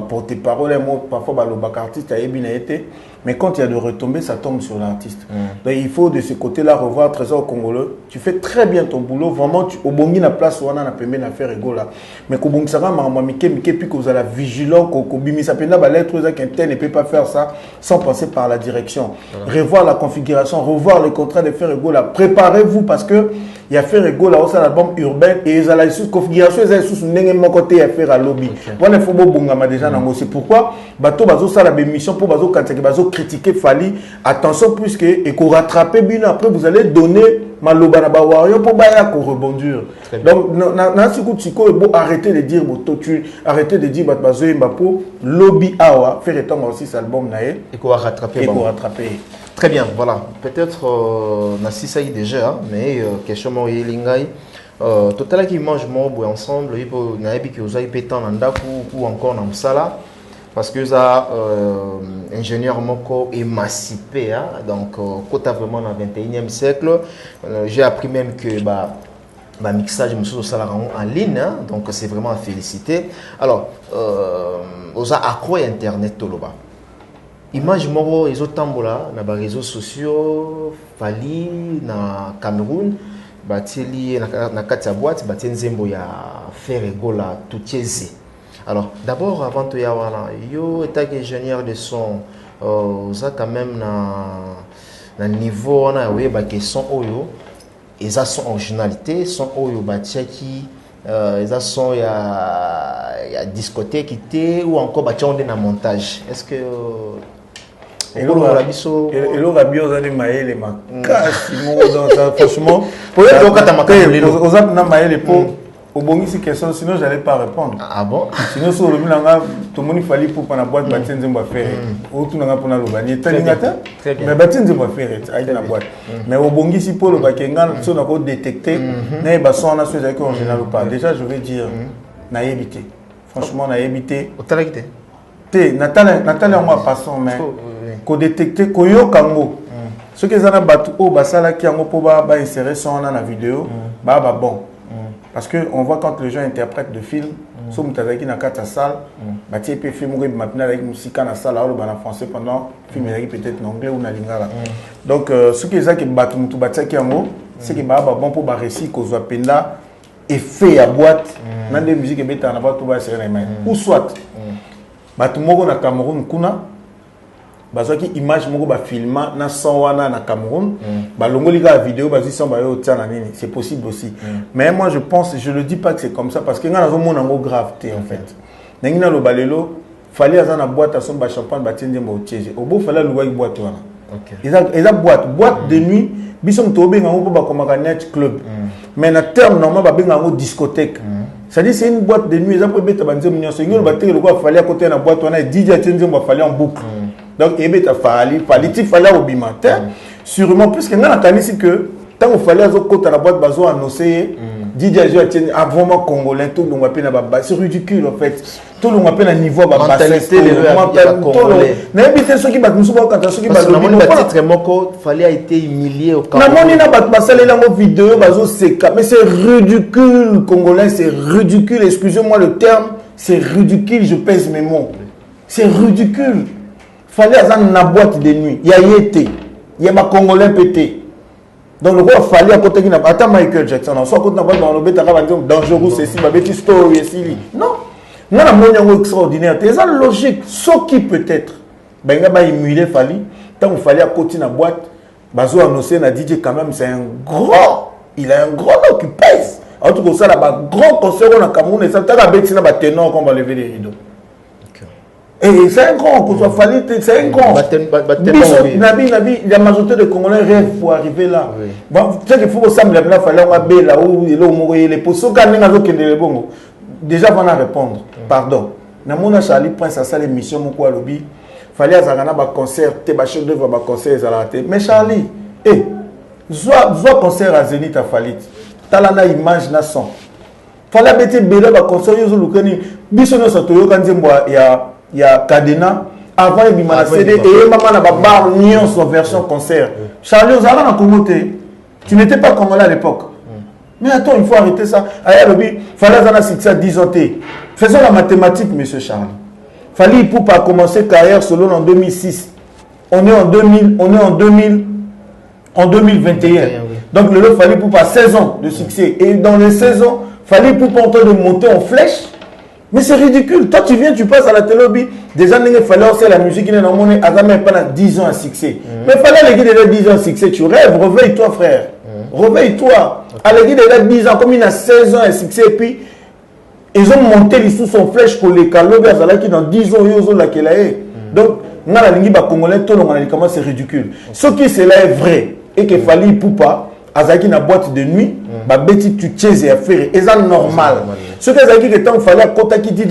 porté parole, parfois le artiste a été, mais quand il y a de retombées, ça tombe sur l'artiste. Donc il faut de ce côté-là revoir Trésor congolais. Tu fais très bien ton boulot, vraiment au bongi na place où on a permis d'affaire égaux là. Mais qu'au bongi ça va mike puis que vous avez vigilant qu'au bimi ça peut pas l'être qu'un tel ne peut pas faire ça sans passer par la direction. Revoir la configuration, revoir les contrats de faire égaux là. Préparez-vous parce que il y a faire égaux là aussi l'album urbain et ils ont la configuration ils ont sous n'importe côté à faire à lobby. Voilà il faut bongama déjà nango c'est pourquoi bateau bazo ça la émission pour bazo quand bazo critiquer Fali attention puisque et qu'on rattraper bien après vous allez donner maloba na ba wario pour baya ko rebondir. Donc na siku tiko et bon arrêter de dire tu arrêter de dire bazo mbapo lobby awa faire étant aussi cet album naé et qu'on rattraper Très bien, voilà. Peut-être Nassi ça y déjà, mais question moi Lingai. Total qui mange moi ensemble, il faut naebi que vous avez pété en andaku ou encore dans sala parce que ça ingénieur moko émancipé donc quand vraiment dans le 21e siècle, j'ai appris même que bah mixage monsieur au salaire en ligne donc c'est vraiment à féliciter. Alors aux accro internet toloba. Image moko ils ont tambola na ba réseaux sociaux Fali na Cameroun bateli na kati ya boîte bateli nzembo ya faire égola toutiezi. Alors d'abord avant de y avoir yo état ingénieur de son ça quand même na niveau on a oui ba question oyo ils a son originalité son oyo batiaki ils a son ya discothèque était ou encore batiaki on na montage. Est-ce que et le rabio za de maele makasi franchement pour na maele pour au bon ici question sinon j'allais pas répondre. Ah bon? Sinon sur le milanga tout le monde fallait pour na boîte batenze mba faire ou tout nga pour na lobani taningata mais batenze mba faire aïe na boîte mais au bon ici pour le bakenga so na ko détecter na ba son na chose que en général ou pas déjà je vais dire na éviter franchement na éviter au talakité té natala moi passons mais ko détecter ko yo kango ce que zana batu o basala ki yango po ba insérer son na vidéo ba bon parce que on voit quand les gens interprètent de films so mutazaki na kata salle ba tie pe film ko maintenant avec musique na salle alors ba en français pendant film ezaki peut-être en anglais ou na lingala donc ce que ezaki batu mutu batiaki yango c'est que ba bon pour ba récit ko zo penda effet ya boîte na des musiques et beta na ba to ba serrer na ou soit batu moko na Cameroun kuna bazaki image moko ba filma na son wana na Cameroun ba longoli ka vidéo ba son ba yo tia na nini c'est possible aussi mais moi je pense je le dis pas que c'est comme ça parce que ngana zo mona ngo gravité en fait nangina lo balelo fallait azana boîte à son ba champagne ba tiende mbo tiege obo fallait lo boîte wana OK eza boîte de nuit biso mto benga ngo ba komaka net club mais na terme normal ba benga ngo discothèque c'est-à-dire c'est une boîte de nuit, ça peut être un nyonso ngolo bateke lokwa fallait à côté na boîte wana DJ tiende mbo fallait en boucle. Donc il fallait au bimatin sûrement puisque ngana kanisi que tant il fallait azokota la boîte bazo annoncer Didier a vraiment congolais, tout le monde appelle à c'est ridicule en fait. Tout le monde appelle à niveau à mentalité les congolais. N'habitez ceux qui battent nous souvent quand ceux qui battent le titre Moko fallait a été humilié au Cameroun. Namoni na bat basale la vidéo bazo seka mais c'est ridicule congolais, c'est ridicule, excusez-moi le terme, c'est ridicule, je pèse mes mots. C'est ridicule. Fallait avoir une boîte de nuit. Il y a été. Il y a ma congolais pété. Donc le roi fallait à côté de attends Michael Jackson. On soit côté dans le bête dangereux c'est si ma bête story ici. Non. Non la moyen extraordinaire. C'est ça logique. Ce qui peut-être. Ben il va émuler fallait. Tant il fallait à côté de la boîte. Bazo annoncé na DJ quand même c'est un grand. Il a un grand nom qui pèse. En tout cas ça là grand concert au Cameroun et ça t'as la bête c'est na ténor qu'on va lever les rideaux. Et c'est un grand, que soit fallu, c'est un grand. La majorité des Congolais rêvent pour arriver là. Bon, tu sais qu'il faut que ça me lève là, il fallait un là où il est les poissons, déjà, on va répondre. Pardon. Dans mon Charlie Prince à ça l'émission, mon quoi lobby, fallait à Zagana un concert, t'es chef d'œuvre un concert, mais Charlie, soit concert à Zénith à Falit, t'as la image na son. Fallait bêter belé un concert, ils ont le cani, bisonno satoyo quand il y a Cadena avant il m'a CD et maman n'a pas bar nion son version concert. Charlie Ozara n'a commenté. Tu n'étais pas congolais à l'époque. Mais attends, il faut arrêter ça. Il fallait en citer ça 10 ans. Faisons la mathématique, monsieur Charlie. Fallait pour pas commencer carrière solo en 2006. On est en 2021. Donc le lot fallait pour pas 16 ans de succès et dans les 16 ans, fallait pour pas en train de monter en flèche. Mais c'est ridicule. Toi, tu viens, tu passes à la télé, déjà, il fallait aussi la musique, il y a même pas 10 ans à succès. Mais il fallait les guider 10 ans à succès. Tu rêves, réveille-toi, frère. Réveille-toi. À la guider 10 ans, comme il a 16 ans à succès, et puis, ils ont monté les sous son flèche pour les calobes, qui dans 10 ans, ils ont la qu'elle a. Donc, on a la ligne congolais, tout le monde a dit comment c'est ridicule. Ce qui cela est vrai, et qu'il fallait pour pas, Azaki na boîte de nuit, bah bêti tu tiens et affaire, et ça normal. Ce que Azaki que tant fallait à Kota qui dit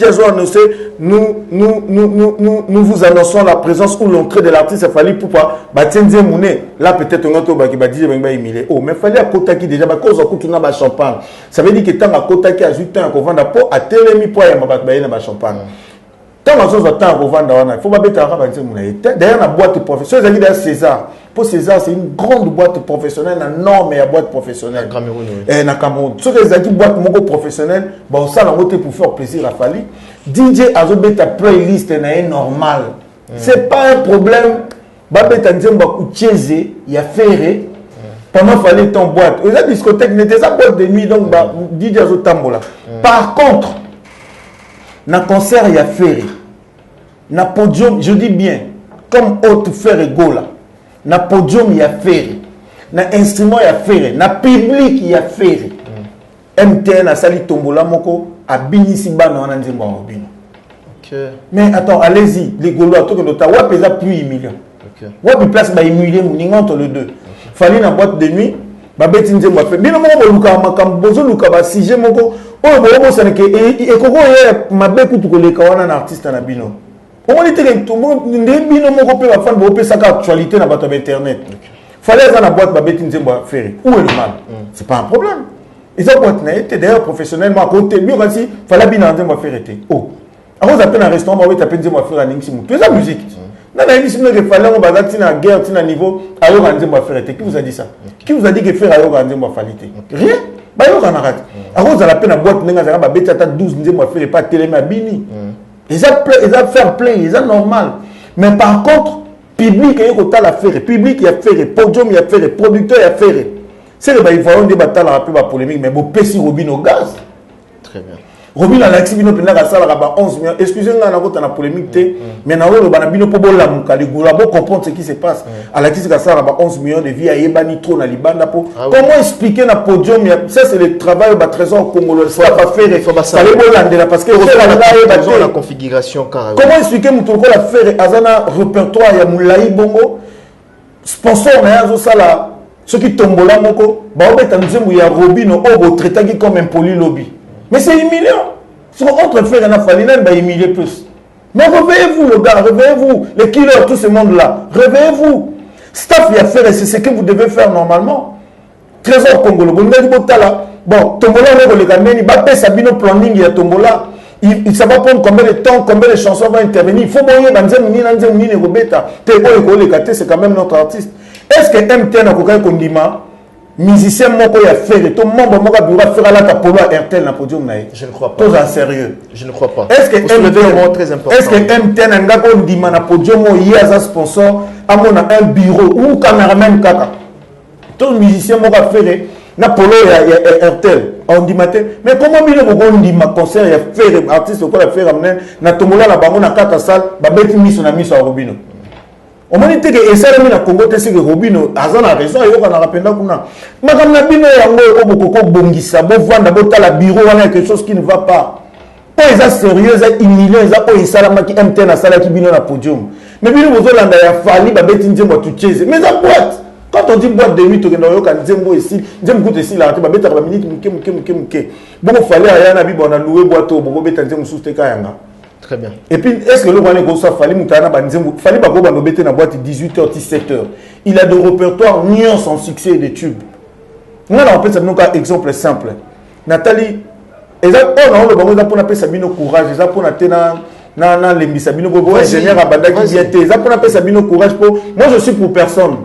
nous vous annonçons la présence ou l'entrée de l'artiste, il fallait pour pas, bah tiens mouné, là peut-être on a tout bah qui va dire bah il oh mais fallait à Kota qui déjà bah cause à coup tout na champagne. Ça veut dire que tant à Kota qui a juste temps qu'on vend pour à télémi pour y ma bah champagne. Tant à chose temps qu'on vend il faut pas bêter à rabattre mouné. D'ailleurs la boîte professionnelle, c'est César. Pour César, c'est une grande boîte professionnelle, une norme et une boîte professionnelle. Cameroun, et na Cameroun. Ce que les boîtes mongo professionnelles, bah ça la route pour faire plaisir à Fali. DJ Azobé ta playlist est normal. C'est pas un problème. Bah bêta nzemba koutieze, il y a ferré. Pendant Fali ton boîte. Et la discothèque n'était pas boîte de nuit donc bah DJ Azotambola. Par contre, na concert il y a ferré. Na podium, je dis bien, comme haute ferré gola. Na podium il y a ferré, na instrument il y a ferré, na public il y a ferré. MTN a sali tombola moko a binisi bana wana nzemba obino. OK. Mais attends, allez-y, les Gaulois to que nota wa pesa plus humiliant. OK. Wa bi place ba humilier muninga entre les deux. Fallait na boîte de nuit, ba beti nzemba fe. Bino moko luka makambo bozo luka ba sujet moko o bo saneke e koko ye mabe kutu ko leka wana na artiste na bino. On était tout le monde, actualité dans votre internet. Fallait dans la boîte faire. Où est le mal? C'est pas un problème. Ils ont boîte d'ailleurs professionnellement à côté. Mieux aussi, fallait bien en faire été. Oh. Alors vous appelez un restaurant, vous appelez faire un ningsim. Tu es la musique. Non, il fallait on va dans la guerre, dans niveau. Alors on faire été. Qui vous a dit ça? Qui vous a dit que faire alors on fallait? Rien. Bah on arrête. Alors vous appelez la boîte, vous avez bêté à 12 on faire pas télé mais bini. Ils ont fair play, ils ont normal. Mais par contre, public, il y a l'affaire. Public, il y a fait. Podium, il y a fait. Producteur, il y a fait. C'est le bail, des batailles à la polémique, mais bon, Pessi Robin au gaz. Très bien. Robin a l'accident de la salle à 11 millions. Excusez-moi, on a la polémique, mais on a bien pour la mouka. Les gars, pour comprendre ce qui se passe. À l'accident de la salle à 11 millions de vies, à Yébani, trop, na Libanda. Comment expliquer le podium? Ça, c'est le travail du trésor congolais. Ça va faire. Il faut parce que la configuration. Comment expliquer que la faire Azana répertoire, il y a Moulaï Bongo, sponsor, là, ceux qui tombent là, il y a Robin, au traité comme un polylobby. Mais c'est humiliant. Si on entre faire un affaire, il va humilier plus. Mais réveillez-vous, le gars, réveillez-vous. Les killers, tout ce monde-là, réveillez-vous. Staff, il y a faire, c'est ce que vous devez faire normalement. Trésor congolais, bon tombola on le gameni ba pesa bino planning ya tombola ça va prendre combien de temps, combien de chansons vont intervenir. Il faut moyen banzem ni robeta te ko le kate, c'est quand même notre artiste. Est-ce que MTN a kokai kondima musicien moko ya faire to membre moko bureau faire la polo RTL na podium na? Je ne crois pas. Tous en sérieux. Je ne crois pas. Est-ce que MTN très important. Est-ce que MTN anga kondima na podium y a un sponsor à mon un bureau ou cameraman kaka? Tous musicien moko faire na polo ya RTL on dit matin mais comment bino boko ndima concert ya faire artiste ko la faire amener na tomola la bango na kata salle ba beti miso na miso a Robino on m'a dit que esa na Congo te c'est que Robino azana raison yo kana rapenda kuna makam na bino yango o boko ko bongisa bo vanda bo tala bureau wana quelque chose qui ne va pas po eza sérieux eza humiliant eza o isala maki MTN na sala ki bino na podium mais bino bozo landa ya fali ba beti nzembo tu cheze mais za boîte. Quand on dit boîte de nuit, tu as Nzembo ici, Nzembo coûte ici, là, tu vas mettre la minute, bon, il fallait rien à vivre, on a loué boîte au Bobo Nzembo sous tes kayanga. Très bien. Et puis, est-ce que le roi Négosa fallait moutana Nzembo, fallait pas qu'on va mettre dans boîte 18h, 17h. Il a de répertoire nuance en succès et des tubes. On a appelé ça, un exemple simple. Nathalie, on a le bango pour appeler Sabino courage, ils pour na les Sabino Bobo, ingénieur à Badaki Biaté, ils pour appeler Sabino courage pour. Moi, je suis pour personne.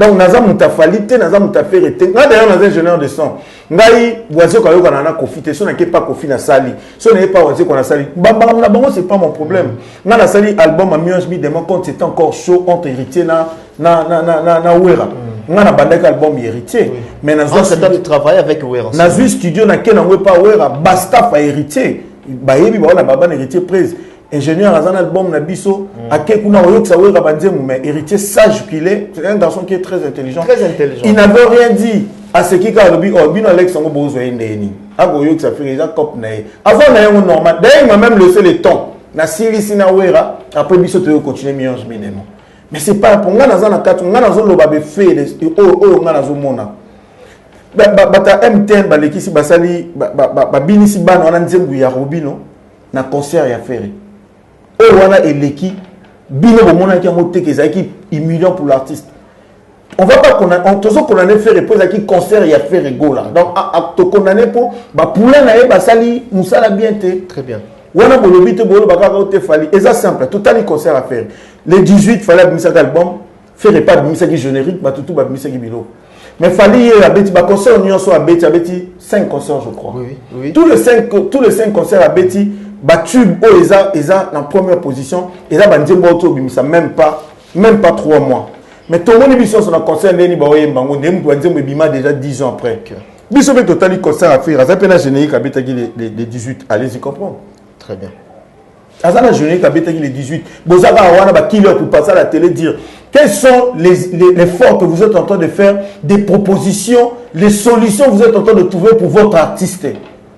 Donc naza mutafalité naza mutaférité nga d'ailleurs naza ingénieur de son ngai voisin ko yo kana na confiter so na ke pas confiner na sali so na pas voisin ko na sali bamba na bango c'est pas mon problème nga na sali album à Mions mi demain quand c'était encore chaud entre héritier na Wera nga na bandaka album héritier mais na ça tu travailles avec Wera na zu studio na ke na pas Wera basta fa héritier ba yebi ba na baba héritier prise ingénieur à un album Nabiso à Kekuna Oyok Sawe Rabandem mais héritier sage qu'il est, c'est un garçon qui est très intelligent. Très intelligent. Il n'avait rien dit à ce qui a dit oh bin Alex on besoin d'eni. À Oyok ça fait déjà cop naï. Avant naï on normal. D'ailleurs il m'a même laissé le temps. Na Siri Sinawera après biso te continuer miange minemo. Mais c'est pas pour nga na katu nga na zo lo babe fait nga na zo mona. Bata MTN balekisi basali ba binisi bana wana nzembu ya Robino na concert ya Ferré. Oh voilà et l'équipe bino bomona qui a monté que ça qui humiliant pour l'artiste. On va pas condamner faire repose qui concert et faire ego là. Donc à te condamner pour ba poula na e basali musala bien té. Très bien. Wana bolobi te bolo baka te fali. Et ça simple, total concert à faire. Les 18 fallait bimisa album, faire pas bimisa qui générique, ba tout ba bimisa qui bilo. Mais fallait y a beti ba concert union so a beti 5 concerts je crois. Oui. Tous les 5 concerts à beti Batube oh Eza en première position et là Banzembo auto bimisa même pas 3 mois mais tout le monde émission sur le concert Neni Baoye Mbango Nemi Banzembo bima déjà 10 ans après biso be total concert à faire ça peine générique à betaki les 18 allez-y comprendre très bien azana générique à betaki les 18 bozaka wana ba killer pour passer à la télé dire quels sont les efforts que vous êtes en train de faire des propositions les solutions que vous êtes en train de trouver pour votre artiste.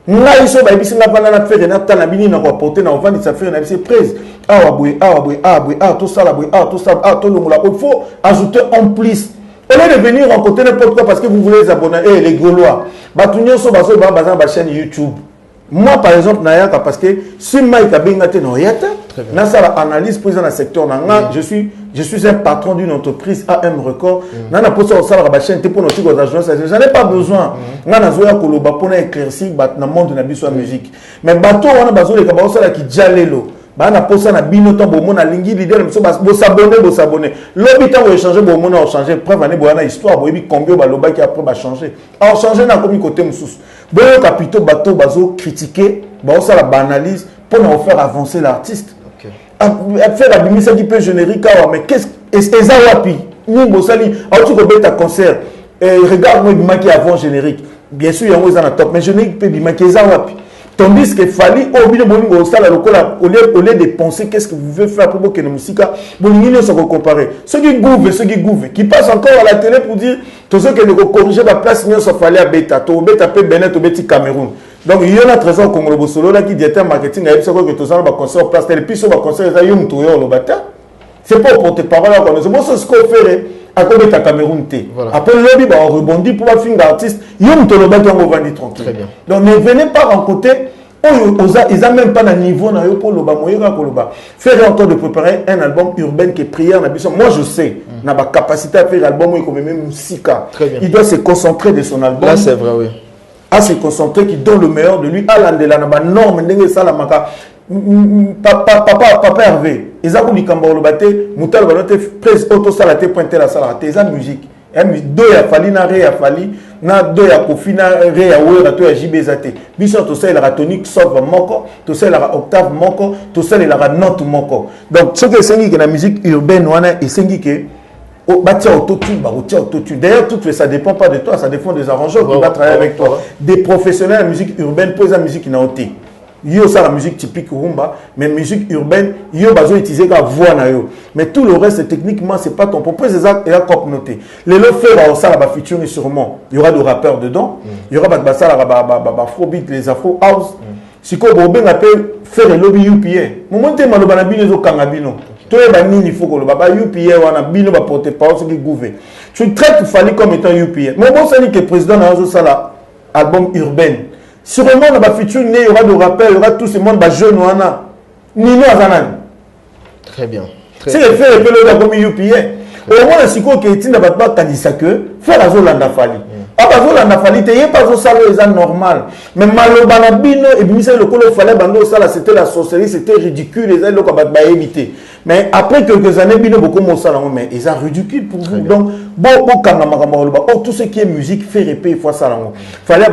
Nga iso ba bisinga bana na faire na tana bini na ko porter na vendre ça faire na c'est prise tout ça la tout ça tout le monde il faut ajouter en plus au lieu de venir rencontrer n'importe quoi parce que vous voulez les abonner les Gaulois batunyo so baso ba ba chaîne YouTube moi par exemple nayaka parce que si Mike abengate no yata na ça analyse prise dans le secteur na je suis un patron d'une entreprise AM Record na na posa au salaire ba chaîne te pour notre agence j'en ai pas besoin na na zoya koloba pour na éclaircir bat na monde na biso musique mais bato wana bazo le ka sala ki jalelo ba na posa na bino to bomo na lingi leader so bo s'abonner lobi ta wo changer bomo na changer preuve ane bo na histoire bo bi combien ba loba qui après ba changer a changer na komi côté mususu bo capitaux bato bazo critiquer ba sala ba analyse pour nous faire avancer l'artiste. Faire la bimisa qui peut générique mais qu'est-ce que ça wapi ni bosali tu peux ta concert regarde moi bima qui avant générique bien sûr il y a un top mais générique peut bima qui ça wapi tandis que fali au bino bolingo sala lokola au lieu de penser qu'est-ce que vous voulez faire pour que la musique bolingo ne soit comparer ceux qui gouvent qui passent encore à la télé pour dire tous ceux qui ne corriger la place ne soit fallait à beta to beta pe Benin to beti Cameroun. Donc il y a un trésor Congolo Bosolo là qui dit marketing et ça que tout ça va concert place télé puis ça va concert ça yum toyo lo bata c'est pas pour tes paroles là c'est bon ce qu'on fait à côté de Cameroun T après le on rebondit pour finir d'artiste yum to lo bata on va vendre tranquille. Donc ne venez pas rencontrer ils ont même pas le niveau na yo pour le ba moyega ko le ba faire en train de préparer un album urbain qui est prière na biso moi je sais na ba capacité à faire album comme même Sika il doit se concentrer de son album là c'est vrai oui. à se concentrer, qui donne le meilleur de lui, à l'andela na ba norme ndenge salamaka. Papa Hervé, ils ont dit que bate mutal balote presse auto salate pointer la salate, eza musique. Do ya fali na re ya fali na do ya kofi na re ya wera to ya jibezate. Biso to sel la tonique solve moko, to sel la octave moko, to sel la note moko. Donc ce que c'est que la musique urbaine wana et c'est que d'ailleurs, tout ça dépend pas de toi, ça dépend des arrangeurs qui vont travailler avec toi. Des professionnels de musique urbaine, pour la musique qui été. Yo ça la musique typique rumba, mais musique urbaine, yo bazo utiliser la voix na yo. Mais tout le reste techniquement c'est pas ton propos, c'est ça et la cop noté. Les le faire ça la featuring sûrement. Il y aura des rappeurs dedans, il y aura ça la afrobeat, les afro house. Si ko bo ben appelle faire le lobby UPA. Moment te maloba na bino zo kangabino. Toi il faut que le baba UPA wana bino ba porter parole ce qui gouvernement. Tu traites Fali comme étant UPA. Mais bon ça dit que président na zo ça la album urbain. Sûrement, dans la future, il y aura des rappels, il y aura tout ce monde, des jeunes, Nino Azanan. Très bien. C'est le fait de faire le comme UPA. Au moins, si vous avez pas candidat que, faire la zone Fali. Ah, la zone Fali, il n'y a pas de salaire normal. Mais Malobana Bino, et bien, le colo fallait bando ça, c'était la sorcellerie, c'était ridicule, les ailes, ils éviter. Mais après quelques années, Bino, beaucoup de ça, mais ils sont ridicules pour vous. Donc, tout ce qui est musique, fait répéter, il faut ça. Fallait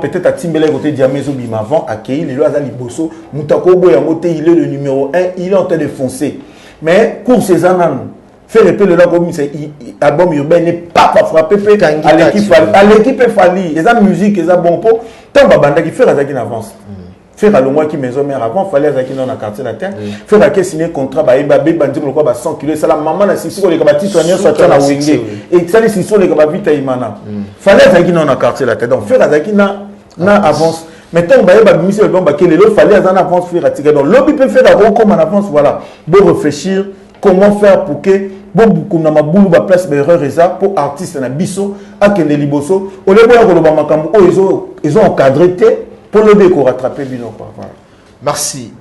peut-être à Timbele côté Diamezo Bima avant, accueillir les lois à Liboso, Moutako Boyamote, il est le numéro 1, il est en train de foncer. Mais, pour ces années, faire répéter le album, c'est album urbain n'est pas frappé à l'équipe Fali, et la musique, et la bon pot, tant que qui fait la qui avance. Faire à le mois qui maison mère avant, fallait à qui dans la quartier la terre, faire à qui signer contrat, bébé, bandit, le quoi, 100 kilos, ça la maman, la sisson, les gabati, soignés, soit à Wenge, et ça les sisson, les gabati, taïmana. Fallait à qui dans la quartier la terre, donc faire à qui na avance. Maintenant, monsieur le bon baquet, il fallait à avance faire à tirer. Donc, l'objet peut faire à comme en avance, voilà. Bon réfléchir, comment faire pour que beaucoup na mabulu ba place erreur eza pour artiste na biso akende liboso au lieu de koloba makambo ils ont encadré pour le déco rattraper bino quoi. Voilà. Merci.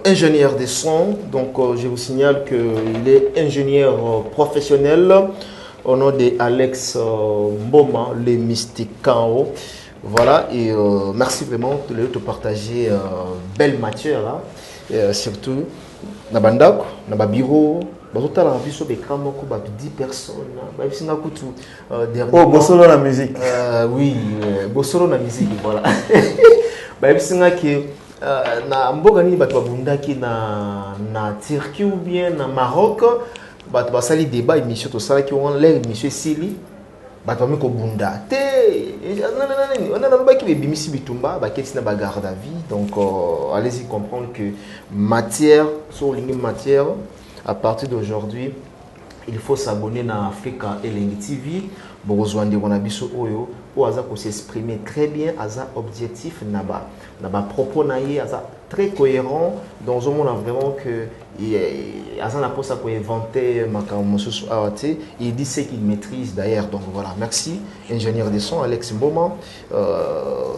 Ingénieur des sons, donc je vous signale qu'il est ingénieur professionnel au nom de Alex Mboma, les mystiques KO. Voilà, et merci vraiment de te partager belle matière là, surtout na bandako, na bureau. Bazotal la vie sur des crânes, 10 personnes. Oh, Bossolo la musique. Oui, Bossolo la musique, voilà. Na mbogani bato babundaki na Turquie ou bien na Maroc, bato basali débat émission to sala ki on l'air monsieur Sili. Bato bami ko bunda. On a l'obaki bimisi bitumba, baketi na bagarde à vie. Donc allez-y comprendre que matière sur ligne matière. À partir d'aujourd'hui, il faut s'abonner à Africa Elengi TV. Pour rejoindre Bonabiso Oyo, pour s'exprimer très bien, à objectif, naba propos naïe, très cohérent. Dans un monde vraiment que Azan a pour inventer il dit ce qu'il maîtrise d'ailleurs. Donc voilà, merci ingénieur des sons Alex Mboma.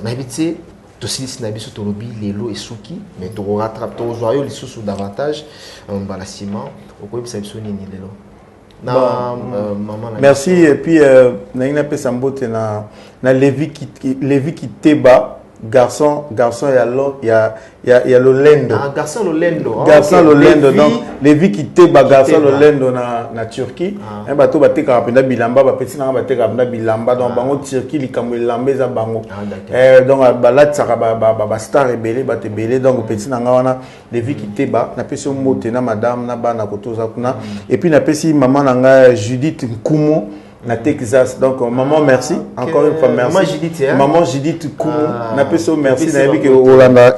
N'habitez Tosili Nabiso Tolobi, Lelo et Souki, mais tu rattrapes ton joyau, les sous davantage, Balasima, au coin de Sabsoni Lelo. Merci, et puis, Naina Pesambote, na Lévi qui Teba. Garçon, il y a le Lendo. Ah, garçon le Lendo. Garçon le Lendo. Donc, les vies qui te garçon le Lendo na Turquie. Un bateau batte carapenda bilamba, petit na batte carapenda bilamba. Donc, bango Turquie, li kamwe lambe za bango. Donc, balat sara ba star rebelle, batte belé. Donc, petit na wana les vies qui te na pesi mote na madame na ba na kotoza kuna. Et puis na pesi maman na Judith Nkumo. Na Texas. Donc, maman, merci. Encore une fois, merci. Maman Judith, hein? Maman Judith Koumou. Na peso merci. Na vu que Olanda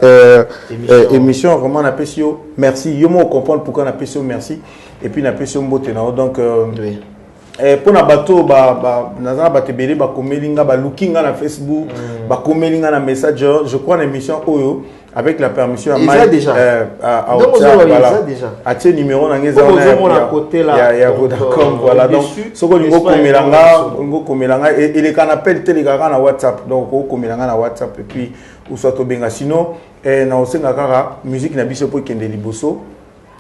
émission vraiment na peso merci. Yo mo comprendre pourquoi na peso merci. Et puis na peso mbote na donc pour na bateau na bateau belé ba komelinga ba lookinga na Facebook, ba komelinga na Messenger. Je crois na émission Oyo. Avec la permission à déjà. À voilà. À tes numéros dans les côté là. Il y a Vodacom voilà donc ce que nous komelanga et les canapés télégramme na WhatsApp donc komelanga na WhatsApp et puis ou soit to benga sinon na osenga kara musique na biso pour kende liboso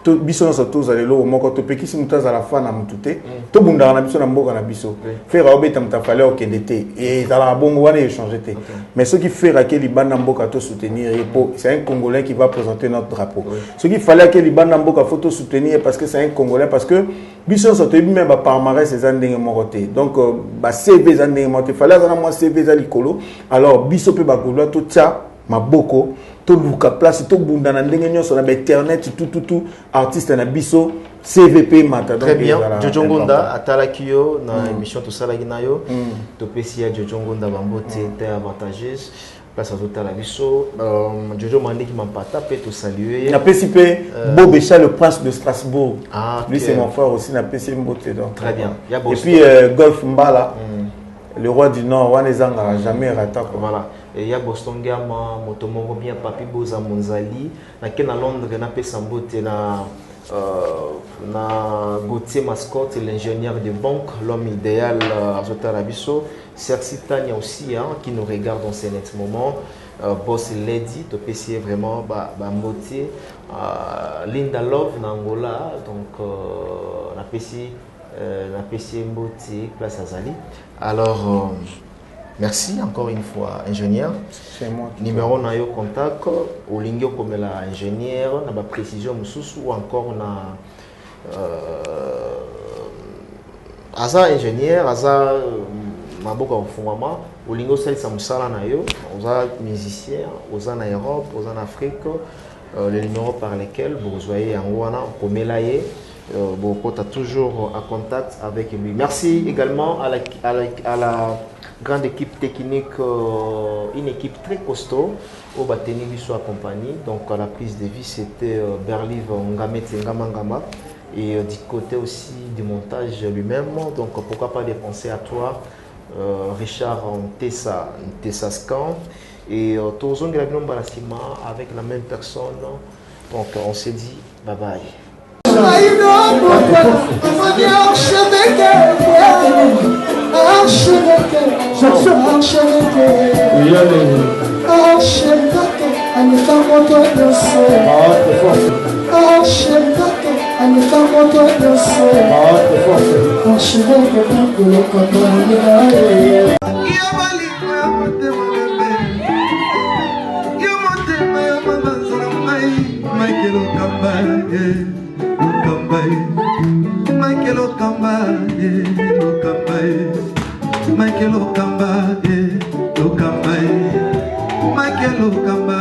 to biso na soto za lelo moko to pekisi mutaza la fa na mutute to bunda na biso na mboka na biso faire obeta mtafale okendete et ça la bongo wana échanger te mais ce qui fait que libanda mboka to soutenir c'est un Congolais qui va présenter notre drapeau ce qui fallait que libanda mboka faut soutenir parce que c'est un Congolais parce que biso soto même ba palmarès ces andenge moroté donc ba CV za ndenge moroté fallait za moi CV za likolo alors biso pe ba kolwa to tia maboko to luka place to bunda na ndenge nyonso na internet tout artiste na biso CVP mata donc très bien Jojo Ngonda atalakio na émission to sala ginayo to pesi ya Jojo Ngonda bambote te avantageuse place azota la biso Jojo mandi qui m'empata peut te saluer na pesi pe Bobécha le prince de Strasbourg lui okay. c'est mon frère aussi na pesi mbote donc très bien et puis Golf Mbala le roi du Nord wanezanga jamais rata voilà et il y a Boston Gama motomongo bien papi boza monzali na kena Londres na pesa mbote na Gauthier Mascotte l'ingénieur de banque l'homme idéal azota la biso Sergi Tania aussi qui nous regarde dans ce net moment Boss Lady to pesier vraiment ba mbote Linda Love na Angola donc na pesier mbote place azali alors merci encore une fois ingénieur. C'est moi. Numéro na yo contact au lingio comme la ingénieur na ba précision mususu ou encore na aza ingénieur aza maboka ofungama au lingio salisa musala na yo oza musicien oza na Europe oza en Afrique les numéros par lesquels vous voyez en wana komela ye vous êtes toujours en contact avec lui. Merci également à la grande équipe technique, une équipe très costaud au Bateni Bisso accompagné. Donc à la prise de vie c'était Berliv Ngamete Ngamangama et du côté aussi du montage lui-même. Donc pourquoi pas dépenser à toi Richard Tessa Scan et Tozon Gravillon Balasima avec la même personne. Donc on s'est dit bye bye. Michael Okamba, Michael Okamba, Michael Okamba,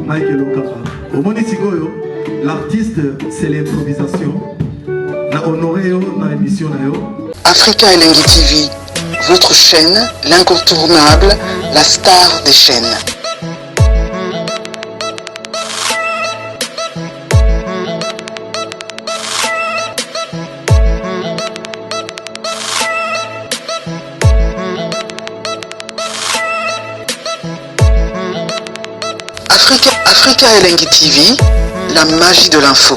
Michael Okamba. Au Monisigoyo, l'artiste c'est l'improvisation. Na honoré na émission na yo. Africa Elengi TV, votre chaîne, l'incontournable, la star des chaînes. Africa Elengi TV, la magie de l'info.